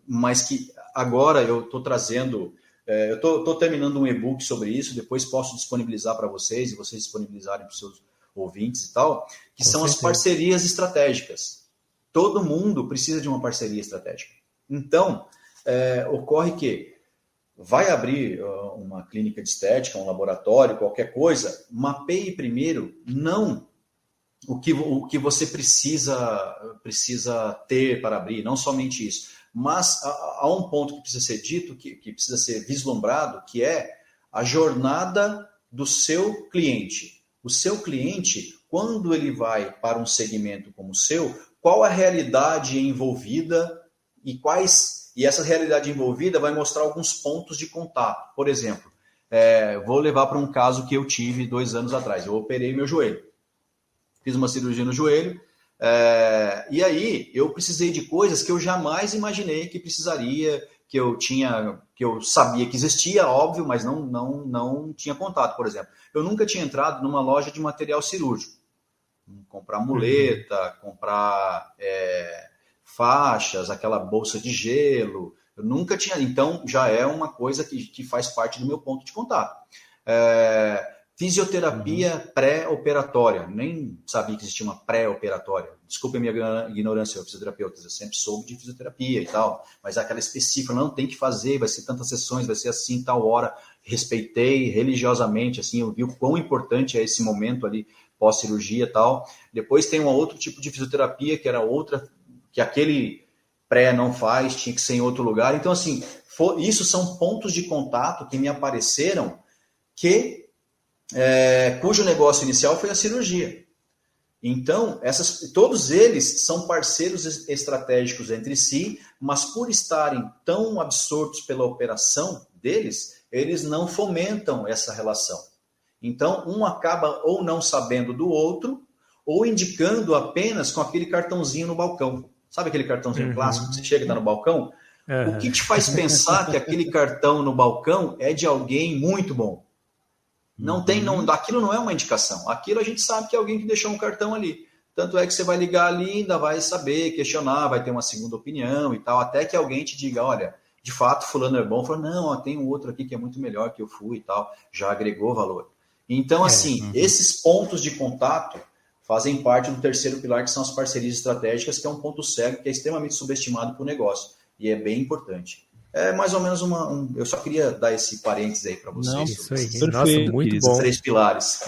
mas que agora eu estou trazendo... eu estou terminando um e-book sobre isso, depois posso disponibilizar para vocês, e vocês disponibilizarem para os seus ouvintes e tal, que são as parcerias estratégicas. Todo mundo precisa de uma parceria estratégica. Então, ocorre que vai abrir uma clínica de estética, um laboratório, qualquer coisa, mapeie primeiro, não o que você precisa ter para abrir, não somente isso, mas há um ponto que precisa ser dito, que precisa ser vislumbrado, que é a jornada do seu cliente. O seu cliente, quando ele vai para um segmento como o seu, qual a realidade envolvida e essa realidade envolvida vai mostrar alguns pontos de contato. Por exemplo, vou levar para um caso que eu tive 2 anos atrás. Eu operei meu joelho. Fiz uma cirurgia no joelho. E aí eu precisei de coisas que eu jamais imaginei que precisaria, que eu sabia que existia, óbvio, mas não tinha contato, por exemplo. Eu nunca tinha entrado numa loja de material cirúrgico. Comprar muleta, comprar faixas, aquela bolsa de gelo. Eu nunca tinha. Então, já é uma coisa que faz parte do meu ponto de contato. Fisioterapia pré-operatória. Nem sabia que existia uma pré-operatória. Desculpe a minha ignorância, eu fisioterapeuta. Eu sempre soube de fisioterapia e tal. Mas aquela específica, não tem que fazer, vai ser tantas sessões, vai ser assim, tal hora. Respeitei religiosamente, assim, eu vi o quão importante é esse momento ali, pós-cirurgia e tal. Depois tem um outro tipo de fisioterapia, que era outra, que aquele pré não faz, tinha que ser em outro lugar. Então, assim, isso são pontos de contato que me apareceram cujo negócio inicial foi a cirurgia. Então, todos eles são parceiros estratégicos entre si, mas por estarem tão absortos pela operação deles, eles não fomentam essa relação. Então, um acaba ou não sabendo do outro, ou indicando apenas com aquele cartãozinho no balcão. Sabe aquele cartãozinho clássico que você chega e está no balcão? O que te faz pensar que aquele cartão no balcão é de alguém muito bom? Aquilo não é uma indicação. Aquilo a gente sabe que é alguém que deixou um cartão ali. Tanto é que você vai ligar ali, ainda vai saber, questionar, vai ter uma segunda opinião e tal, até que alguém te diga, olha, de fato fulano é bom. Fala, não, tem um outro aqui que é muito melhor que eu fui e tal, já agregou valor. Então, assim, esses pontos de contato fazem parte do terceiro pilar, que são as parcerias estratégicas, que é um ponto cego, que é extremamente subestimado para o negócio. E é bem importante. É mais ou menos eu só queria dar esse parênteses aí para vocês. Não, isso aí. Perfeito, nossa, muito bom. Os 3 pilares.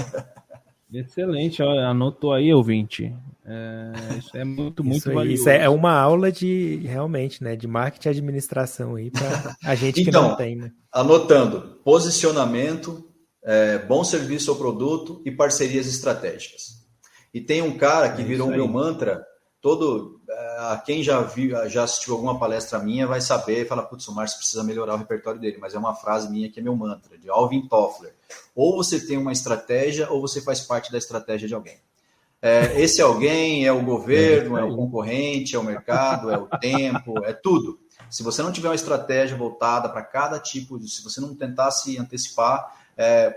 Excelente, anotou aí, ouvinte. Isso é muito valioso. Isso é uma aula realmente, né, de marketing e administração aí para a gente que não tem, né? Anotando, posicionamento, bom serviço ou produto e parcerias estratégicas. E tem um cara que virou o meu mantra, quem já assistiu alguma palestra minha vai saber, fala, putz, o Márcio precisa melhorar o repertório dele, mas é uma frase minha que é meu mantra, de Alvin Toffler. Ou você tem uma estratégia, ou você faz parte da estratégia de alguém. Esse alguém é o governo, é o concorrente, é o mercado, é o tempo, é tudo. Se você não tiver uma estratégia voltada para cada tipo, se você não tentar se antecipar,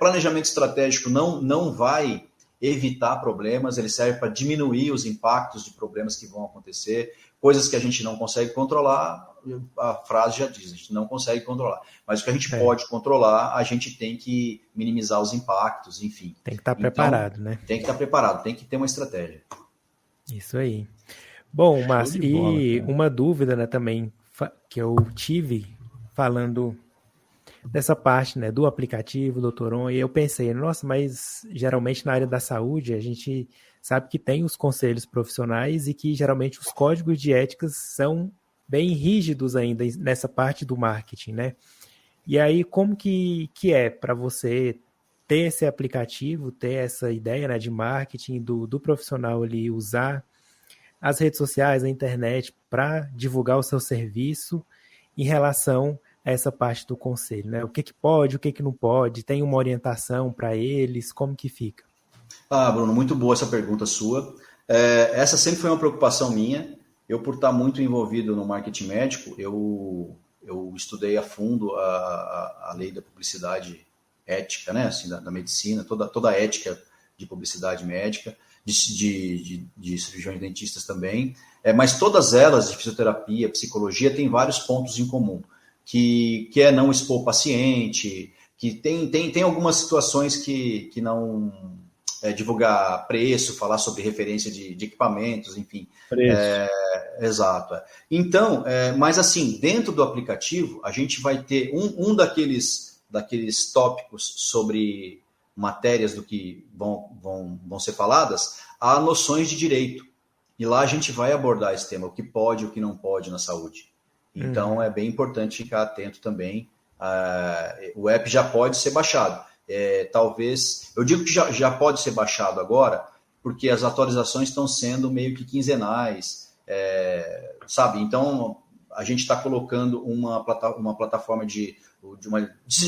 planejamento estratégico não vai evitar problemas, ele serve para diminuir os impactos de problemas que vão acontecer, coisas que a gente não consegue controlar, a frase já diz, a gente não consegue controlar, mas o que a gente pode controlar, a gente tem que minimizar os impactos, enfim. Tem que estar preparado, né? Tem que estar preparado, tem que ter uma estratégia. Isso aí. Bom, Márcio, uma dúvida, né, também, que eu tive falando dessa parte, né, do aplicativo, do Toron, e eu pensei, nossa, mas geralmente na área da saúde a gente sabe que tem os conselhos profissionais e que geralmente os códigos de éticas são bem rígidos ainda nessa parte do marketing, né? E aí, como que é para você ter esse aplicativo, ter essa ideia, né, de marketing do profissional ali usar as redes sociais, a internet para divulgar o seu serviço em relação a essa parte do conselho, né? O que pode, o que não pode, tem uma orientação para eles, como que fica? Bruno, muito boa essa pergunta sua. Essa sempre foi uma preocupação minha. Eu, por estar muito envolvido no marketing médico, eu estudei a fundo a lei da publicidade ética, né? Assim, da medicina, toda a ética de publicidade médica, de cirurgiões dentistas também. Mas todas elas, de fisioterapia, psicologia, têm vários pontos em comum, que é não expor o paciente, que tem algumas situações que não... divulgar preço, falar sobre referência de equipamentos, enfim. Exato. Então, mas assim, dentro do aplicativo, a gente vai ter um daqueles tópicos sobre matérias do que vão ser faladas, há noções de direito. E lá a gente vai abordar esse tema, o que pode e o que não pode na saúde. Então, é bem importante ficar atento também. O app já pode ser baixado. Talvez, eu digo que já pode ser baixado agora, porque as atualizações estão sendo meio que quinzenais, sabe? Então, a gente está colocando uma plataforma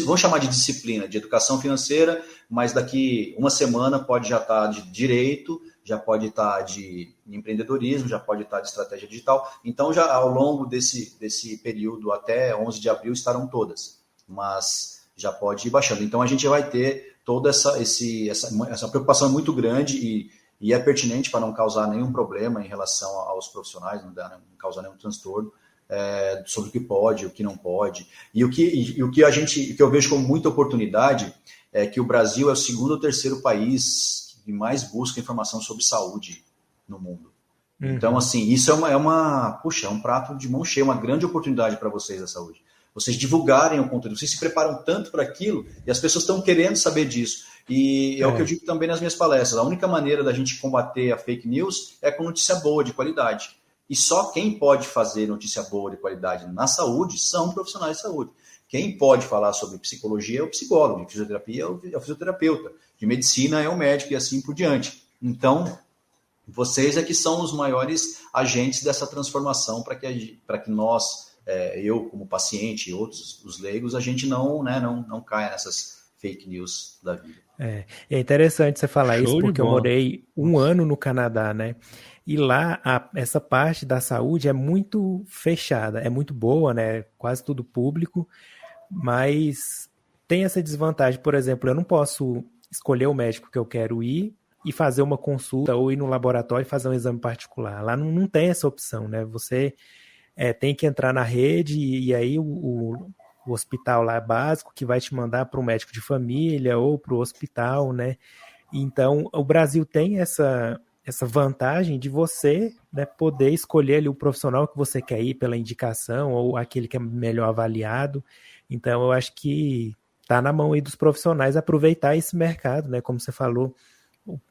vamos chamar de disciplina, de educação financeira, mas daqui uma semana pode já estar de direito, já pode estar de empreendedorismo, já pode estar de estratégia digital. Então, já ao longo desse período, até 11 de abril, estarão todas, mas já pode ir baixando. Então, a gente vai ter toda essa preocupação muito grande e é pertinente para não causar nenhum problema em relação aos profissionais, não causar nenhum transtorno sobre o que pode, o que não pode. E o que eu vejo como muita oportunidade é que o Brasil é o segundo ou terceiro país que mais busca informação sobre saúde no mundo. Então, assim, isso é um prato de mão cheia, uma grande oportunidade para vocês da saúde. Vocês divulgarem o conteúdo, vocês se preparam tanto para aquilo e as pessoas estão querendo saber disso. E é o que eu digo também nas minhas palestras. A única maneira da gente combater a fake news é com notícia boa, de qualidade. E só quem pode fazer notícia boa, de qualidade na saúde são profissionais de saúde. Quem pode falar sobre psicologia é o psicólogo, de fisioterapia é o fisioterapeuta, de medicina é o médico e assim por diante. Então, vocês é que são os maiores agentes dessa transformação para que nós... eu como paciente e outros, os leigos, a gente não caia nessas fake news da vida. É interessante você falar isso, porque eu morei um ano no Canadá, né? E lá essa parte da saúde é muito fechada, é muito boa, né? Quase tudo público, mas tem essa desvantagem. Por exemplo, eu não posso escolher o médico que eu quero ir e fazer uma consulta ou ir no laboratório e fazer um exame particular. Lá não tem essa opção, né? Você... tem que entrar na rede e aí o hospital lá básico que vai te mandar para o médico de família ou para o hospital, né? Então, o Brasil tem essa vantagem de você, né, poder escolher ali o profissional que você quer ir pela indicação ou aquele que é melhor avaliado. Então, eu acho que está na mão aí dos profissionais aproveitar esse mercado, né? Como você falou,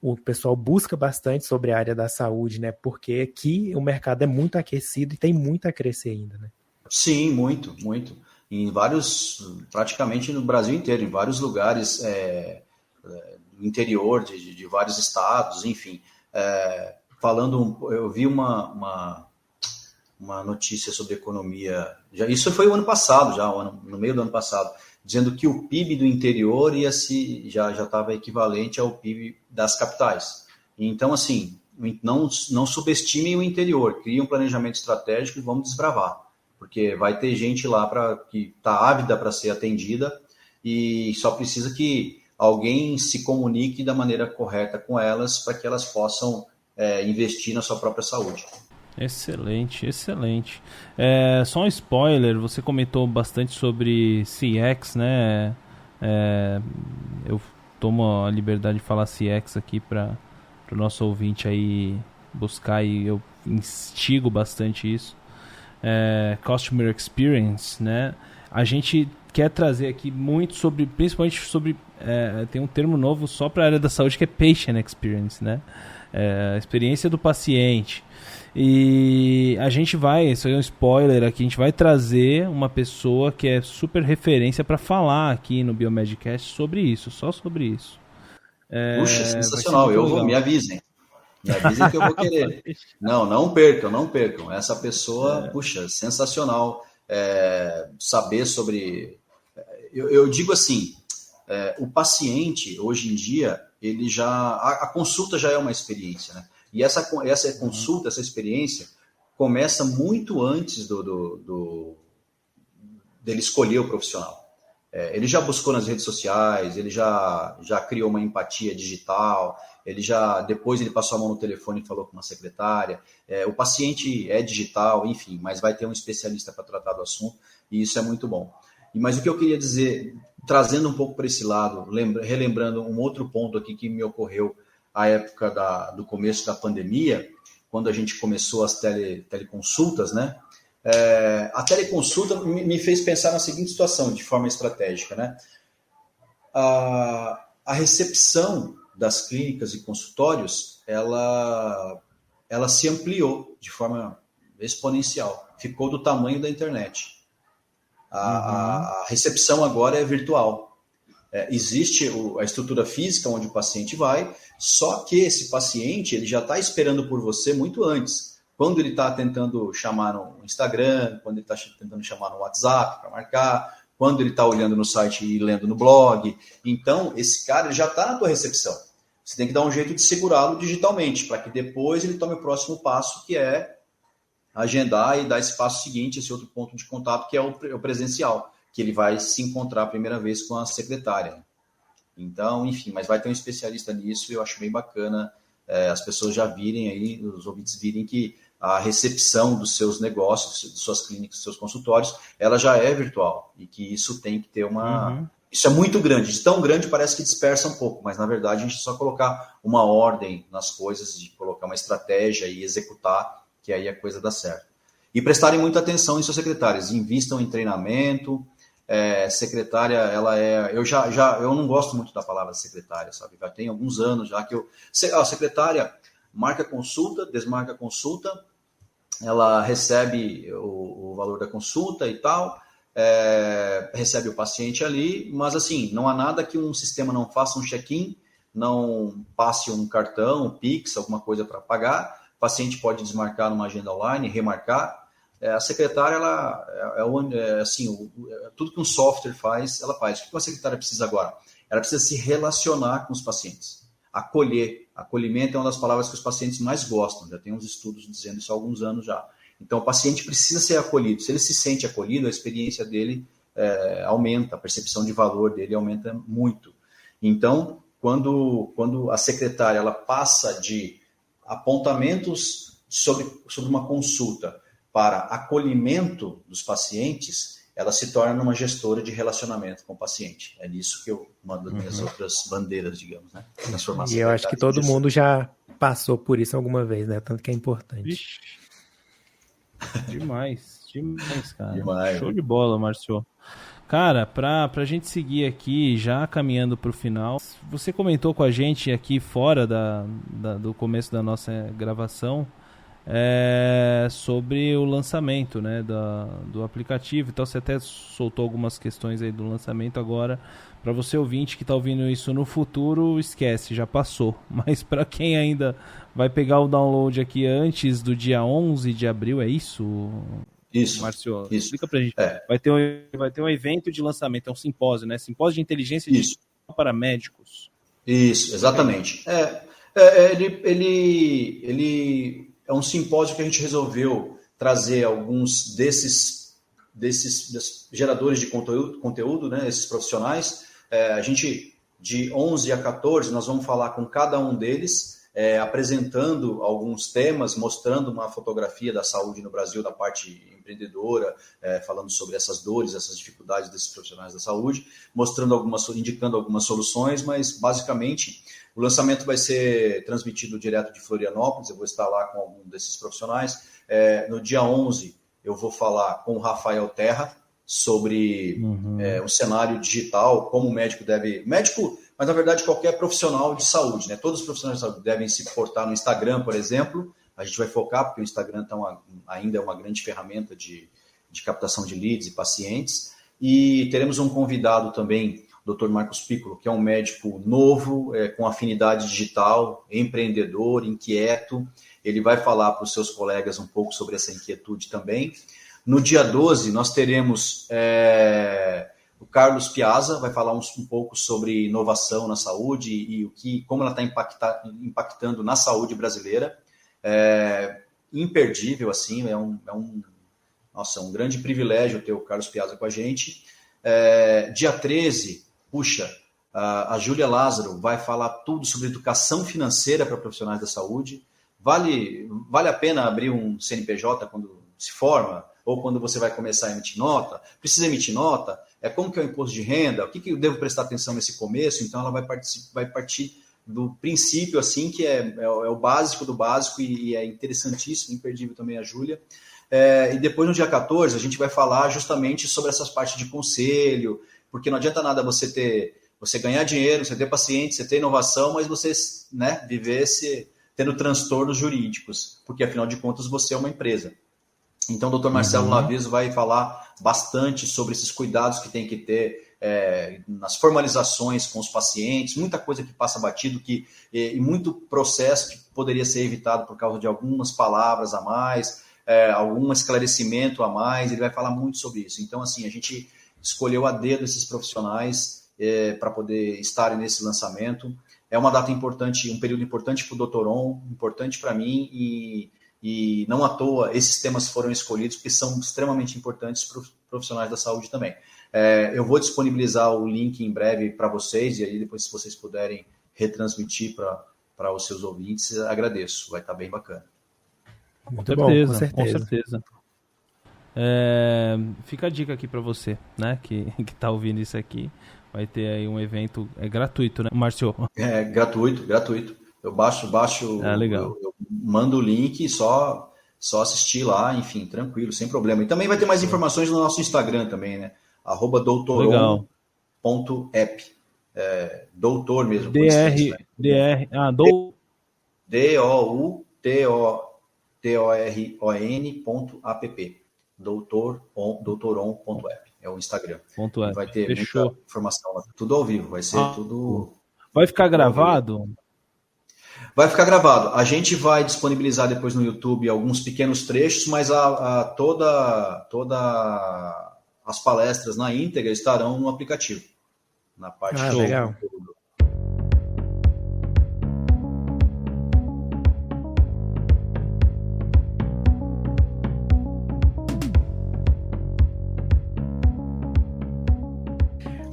o pessoal busca bastante sobre a área da saúde, né? Porque aqui o mercado é muito aquecido e tem muito a crescer ainda, né? Sim, muito, muito. Praticamente no Brasil inteiro, em vários lugares do interior de vários estados, enfim. Eu vi uma notícia sobre economia, isso foi o ano passado, no meio do ano passado, dizendo que o PIB do interior já estava equivalente ao PIB das capitais. Então, assim, não subestimem o interior, criem um planejamento estratégico e vamos desbravar, porque vai ter gente lá que está ávida para ser atendida e só precisa que alguém se comunique da maneira correta com elas para que elas possam investir na sua própria saúde. Excelente, excelente. Só um spoiler, você comentou bastante sobre CX, né? Eu tomo a liberdade de falar CX aqui para o nosso ouvinte aí buscar, e eu instigo bastante isso. Customer Experience, né? A gente quer trazer aqui muito sobre, principalmente sobre, tem um termo novo só para a área da saúde que é patient experience, né? A experiência do paciente. E a gente vai, isso aí é um spoiler aqui, a gente vai trazer uma pessoa que é super referência para falar aqui no Biomedcast sobre isso, só sobre isso. Puxa, sensacional, me avisem. Me avisem que eu vou querer. Não percam. Essa pessoa, puxa, sensacional. Saber sobre... Eu digo assim, o paciente, hoje em dia, ele já... A consulta já é uma experiência, né? E essa consulta, essa experiência, começa muito antes dele escolher o profissional. Ele já buscou nas redes sociais, ele já criou uma empatia digital, depois ele passou a mão no telefone e falou com uma secretária. O paciente é digital, enfim, mas vai ter um especialista para tratar do assunto, e isso é muito bom. Mas o que eu queria dizer, trazendo um pouco para esse lado, relembrando um outro ponto aqui que me ocorreu à época do começo da pandemia, quando a gente começou as teleconsultas, né? A teleconsulta me fez pensar na seguinte situação, de forma estratégica, né? A recepção das clínicas e consultórios, ela se ampliou de forma exponencial, ficou do tamanho da internet. A recepção agora é virtual. Existe a estrutura física onde o paciente vai, só que esse paciente ele já está esperando por você muito antes. Quando ele está tentando chamar no Instagram, quando ele está tentando chamar no WhatsApp para marcar, quando ele está olhando no site e lendo no blog. Então, esse cara ele já está na tua recepção. Você tem que dar um jeito de segurá-lo digitalmente, para que depois ele tome o próximo passo, que é agendar e dar esse passo seguinte, esse outro ponto de contato, que é o presencial, que ele vai se encontrar a primeira vez com a secretária. Então, enfim, mas vai ter um especialista nisso e eu acho bem bacana as pessoas já virem aí, os ouvintes virem que a recepção dos seus negócios, de suas clínicas, dos seus consultórios, ela já é virtual e que isso tem que ter uma... Isso é muito grande, de tão grande parece que dispersa um pouco, mas na verdade a gente só colocar uma ordem nas coisas, de colocar uma estratégia e executar, que aí a coisa dá certo. E prestarem muita atenção em seus secretários, invistam em treinamento. Secretária, ela é... Eu não gosto muito da palavra secretária, sabe? Já tem alguns anos já que a secretária marca consulta, desmarca consulta, ela recebe o valor da consulta e tal, recebe o paciente ali, mas assim, não há nada que um sistema não faça um check-in, não passe um cartão, um Pix, alguma coisa para pagar, o paciente pode desmarcar numa agenda online, remarcar. A secretária, tudo que um software faz, ela faz. O que uma secretária precisa agora? Ela precisa se relacionar com os pacientes, acolher. Acolhimento é uma das palavras que os pacientes mais gostam, já tem uns estudos dizendo isso há alguns anos já. Então, o paciente precisa ser acolhido. Se ele se sente acolhido, a experiência dele aumenta, a percepção de valor dele aumenta muito. Então, quando a secretária ela passa de apontamentos sobre uma consulta para acolhimento dos pacientes, ela se torna uma gestora de relacionamento com o paciente. É nisso que eu mando as minhas outras bandeiras, digamos, né? E eu acho que todo mundo já passou por isso alguma vez, né? Tanto que é importante. Ixi. Demais, cara. Demais. Show de bola, Márcio. Cara, pra gente seguir aqui, já caminhando pro final, você comentou com a gente aqui fora do começo da nossa gravação, sobre o lançamento, né, do aplicativo. Então você até soltou algumas questões aí do lançamento agora. Para você ouvinte que está ouvindo isso no futuro, esquece, já passou. Mas para quem ainda vai pegar o download aqui antes do dia 11 de abril, é isso? Isso, Márcio, isso. Explica pra gente. Vai ter um evento de lançamento, é um simpósio, né? Simpósio de inteligência digital para médicos. Isso, exatamente. Ele é um simpósio que a gente resolveu trazer alguns desses geradores de conteúdo, né, esses profissionais. A gente, de 11 a 14, nós vamos falar com cada um deles, apresentando alguns temas, mostrando uma fotografia da saúde no Brasil, da parte empreendedora, falando sobre essas dores, essas dificuldades desses profissionais da saúde, indicando algumas soluções, mas basicamente o lançamento vai ser transmitido direto de Florianópolis. Eu vou estar lá com algum desses profissionais. No dia 11, eu vou falar com o Rafael Terra, sobre o cenário digital, como o médico deve... Médico, mas na verdade qualquer profissional de saúde, né? Todos os profissionais de saúde devem se portar no Instagram, por exemplo. A gente vai focar, porque o Instagram ainda é uma grande ferramenta de captação de leads e pacientes. E teremos um convidado também, o Dr. Marcos Piccolo, que é um médico novo, com afinidade digital, empreendedor, inquieto. Ele vai falar para os seus colegas um pouco sobre essa inquietude também. No dia 12, nós teremos o Carlos Piazza, vai falar um pouco sobre inovação na saúde e como ela está impactando na saúde brasileira. Imperdível, assim, nossa, um grande privilégio ter o Carlos Piazza com a gente. Dia 13, a Júlia Lázaro vai falar tudo sobre educação financeira para profissionais da saúde. Vale a pena abrir um CNPJ quando se forma? Ou quando você vai começar a emitir nota? Precisa emitir nota? Como que é o imposto de renda? O que eu devo prestar atenção nesse começo? Então, ela vai partir do princípio, assim, que é o básico do básico e é interessantíssimo, imperdível também a Júlia. E depois, no dia 14, a gente vai falar justamente sobre essas partes de conselho, porque não adianta nada você ganhar dinheiro, você ter paciente, você ter inovação, mas você, né, viver tendo transtornos jurídicos, porque, afinal de contas, você é uma empresa. Então, o Dr. Marcelo Naviso vai falar bastante sobre esses cuidados que tem que ter nas formalizações com os pacientes, muita coisa que passa batido e muito processo que poderia ser evitado por causa de algumas palavras a mais, algum esclarecimento a mais. Ele vai falar muito sobre isso. Então, assim, a gente escolheu a dedo esses profissionais para poder estarem nesse lançamento. É uma data importante, um período importante para o Dr. On, importante para mim e não à toa esses temas foram escolhidos porque são extremamente importantes para os profissionais da saúde também. Eu vou disponibilizar o link em breve para vocês e aí depois, se vocês puderem retransmitir para os seus ouvintes, agradeço, vai estar bem bacana. Muito bom, com certeza. Fica a dica aqui para você, né, que está ouvindo isso aqui. Vai ter aí um evento gratuito, né, Márcio? Gratuito. Eu baixo legal. Eu mando o link e só assistir lá, enfim, tranquilo, sem problema. E também vai ter mais informações no nosso Instagram também, né? @doutoron.app. Doutor mesmo. DOUTORON.app. doutoron.app. É o Instagram. Vai ter muita informação lá. Tudo ao vivo, vai ser tudo... Vai ficar gravado? Vai ficar gravado. A gente vai disponibilizar depois no YouTube alguns pequenos trechos, mas toda as palestras na íntegra estarão no aplicativo. Na parte legal.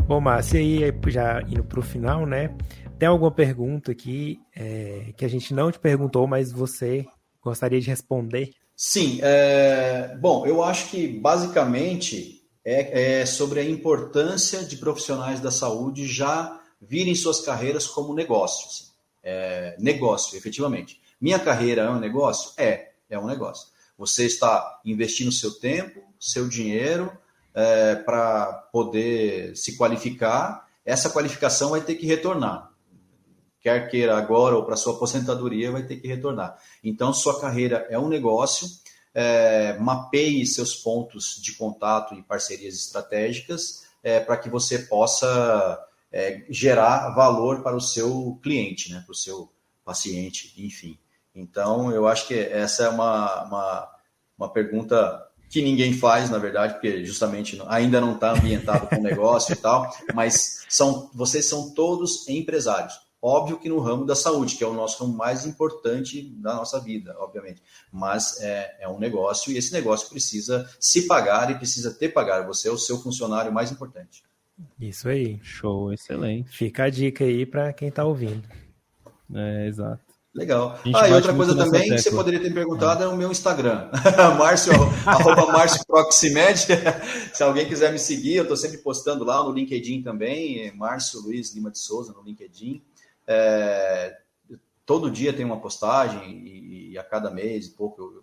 Bom, Márcio, e aí já indo para o final, né? Tem alguma pergunta aqui que a gente não te perguntou, mas você gostaria de responder? Sim. Bom, eu acho que basicamente é sobre a importância de profissionais da saúde já virem suas carreiras como negócios. Negócio, efetivamente. Minha carreira é um negócio? É um negócio. Você está investindo seu tempo, seu dinheiro para poder se qualificar. Essa qualificação vai ter que retornar. Quer queira agora ou para sua aposentadoria, vai ter que retornar. Então, sua carreira é um negócio, mapeie seus pontos de contato e parcerias estratégicas para que você possa gerar valor para o seu cliente, né, para o seu paciente, enfim. Então, eu acho que essa é uma pergunta que ninguém faz, na verdade, porque justamente ainda não está ambientado com o negócio e tal, mas vocês são todos empresários. Óbvio que no ramo da saúde, que é o nosso ramo mais importante da nossa vida, obviamente. Mas é um negócio e esse negócio precisa se pagar e precisa te pagar. Você é o seu funcionário mais importante. Isso aí. Show, excelente. Fica a dica aí para quem está ouvindo. Exato. Legal. E outra coisa também que você poderia ter perguntado é o meu Instagram. @MárcioProximed. Se alguém quiser me seguir, eu estou sempre postando lá no LinkedIn também. Márcio Luiz Lima de Souza no LinkedIn. Todo dia tem uma postagem e a cada mês e pouco eu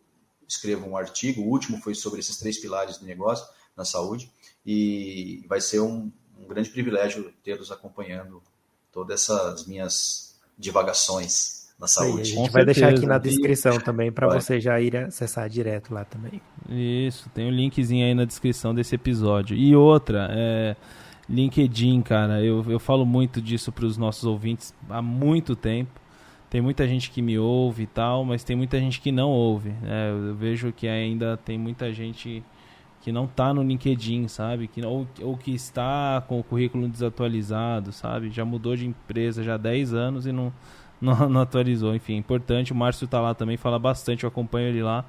escrevo um artigo, o último foi sobre esses 3 pilares do negócio na saúde, e vai ser um grande privilégio tê-los acompanhando todas essas minhas divagações na saúde. A gente vai deixar aqui na descrição também para você já ir acessar direto lá também. Isso, tem um linkzinho aí na descrição desse episódio. E outra, LinkedIn, cara, eu falo muito disso para os nossos ouvintes há muito tempo. Tem muita gente que me ouve e tal, mas tem muita gente que não ouve, né? Eu vejo que ainda tem muita gente que não tá no LinkedIn, sabe? Ou que está com o currículo desatualizado, sabe? Já mudou de empresa já há 10 anos e não atualizou. Enfim, é importante. O Márcio tá lá também, fala bastante, eu acompanho ele lá.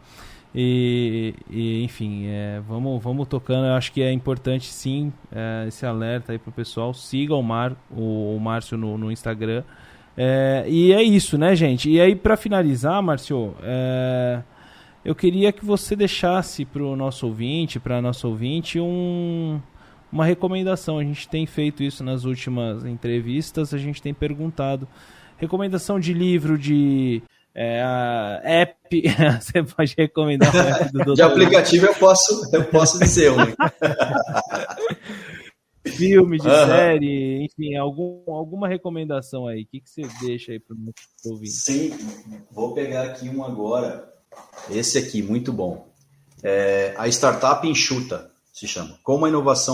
E enfim, vamos tocando. Eu acho que é importante sim esse alerta aí pro pessoal. Siga o Márcio no Instagram. E é isso, né, gente? E aí, para finalizar, Márcio, eu queria que você deixasse para o nosso ouvinte, para a nossa ouvinte, uma recomendação. A gente tem feito isso nas últimas entrevistas, a gente tem perguntado. Recomendação de livro, de app. Você pode recomendar um app do Dr. De aplicativo eu posso dizer um. Filme, de série, enfim, alguma recomendação aí. O que você deixa aí para o nosso ouvinte? Sim, vou pegar aqui um agora. Esse aqui, muito bom. A Startup Enxuta, se chama. Como usar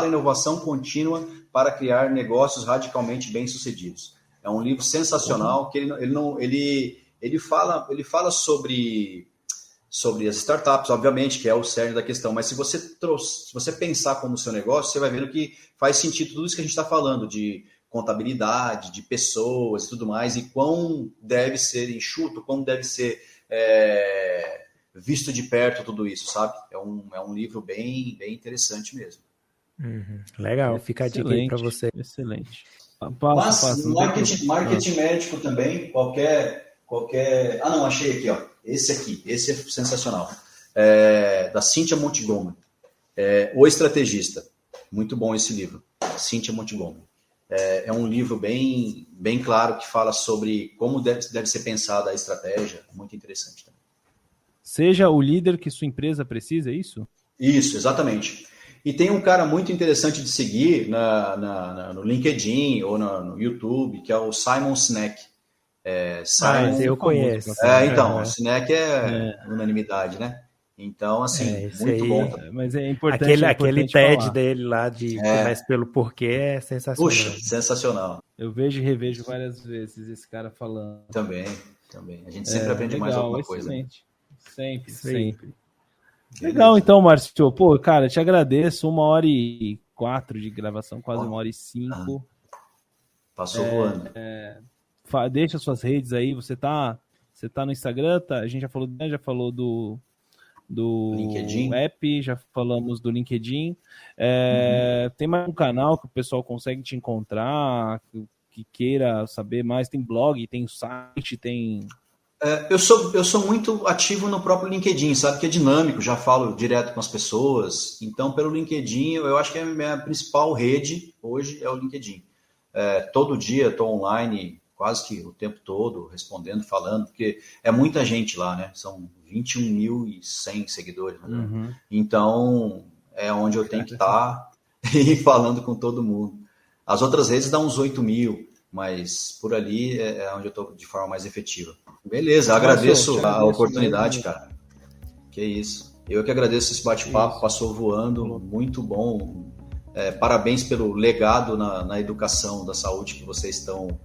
a inovação contínua para criar negócios radicalmente bem-sucedidos. É um livro sensacional, que ele fala sobre as startups, obviamente, que é o cerne da questão, mas se você pensar como seu negócio, você vai vendo que faz sentido tudo isso que a gente está falando, de contabilidade, de pessoas e tudo mais, e quão deve ser enxuto, quão deve ser visto de perto tudo isso, sabe? É um livro bem, bem interessante mesmo. Legal, fica a dica aí para você. Excelente. Mas marketing médico também, qualquer... achei aqui, ó. Esse é sensacional. Da Cynthia Montgomery. O Estrategista. Muito bom esse livro. Cynthia Montgomery. É um livro bem, bem claro que fala sobre como deve ser pensada a estratégia. Muito interessante também. Seja o líder que sua empresa precisa, é isso? Isso, exatamente. E tem um cara muito interessante de seguir no LinkedIn ou no YouTube, que é o Simon Sinek. Eu conheço. Então, o Sinek é unanimidade, né? Então, assim, muito aí, bom também. Mas é importante. Aquele TED falar dele lá de Começa pelo Porquê é sensacional. Puxa, sensacional. Eu vejo e revejo várias vezes esse cara falando. Também. A gente sempre aprende mais alguma excelente. Coisa. Sempre. Legal, então, Márcio. Pô, cara, te agradeço. 1h04 de gravação, quase 1h05. Passou voando. Deixa suas redes aí. Você tá no Instagram, tá? A gente já falou do LinkedIn. App, já falamos do LinkedIn. Tem mais um canal que o pessoal consegue te encontrar, que queira saber mais. Tem blog, tem site, tem... Eu sou muito ativo no próprio LinkedIn, sabe? Que é dinâmico, já falo direto com as pessoas. Então, pelo LinkedIn, eu acho que a minha principal rede hoje é o LinkedIn. Todo dia estou online, quase que o tempo todo, respondendo, falando, porque é muita gente lá, né? São 21.100 seguidores. Né? Então, é onde eu tenho que estar e falando com todo mundo. As outras redes dão uns 8.000, mas por ali é onde eu estou de forma mais efetiva. Beleza, agradeço a oportunidade, cara. Que isso. Eu que agradeço esse bate-papo, passou voando, muito bom. Parabéns pelo legado na educação da saúde que vocês estão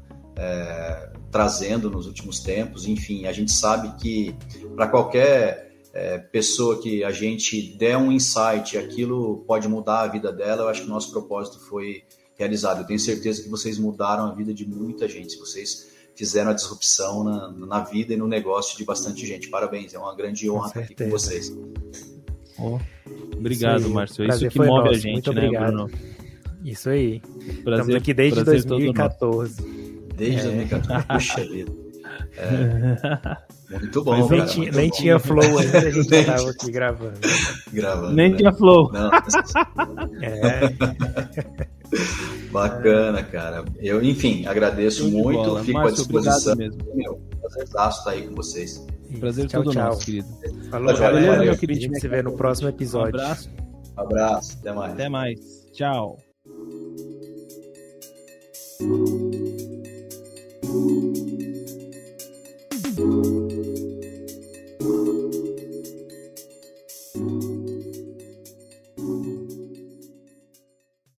trazendo nos últimos tempos. Enfim, a gente sabe que para qualquer pessoa que a gente der um insight, aquilo pode mudar a vida dela. Eu acho que o nosso propósito foi realizado. Eu tenho certeza que vocês mudaram a vida de muita gente. Vocês fizeram a disrupção na vida e no negócio de bastante gente. Parabéns, é uma grande honra estar aqui com vocês. Obrigado, Márcio. Isso que move a gente, muito né, obrigado. Bruno? Isso aí. Estamos aqui desde 2014. Desde 2014. Puxa vida. Muito bom, mas nem tinha flow ainda, a gente estava aqui gravando. Nem tinha flow. Não. Bacana, cara. Eu, enfim, agradeço muito, fico à disposição. Prazerzaço estar aí com vocês. Prazer tchau, todo tchau. nosso, querido. Falou, Valeu, galera. meu A querido. gente se vê no próximo episódio. Um abraço. Abraço, até mais. Até mais. Tchau.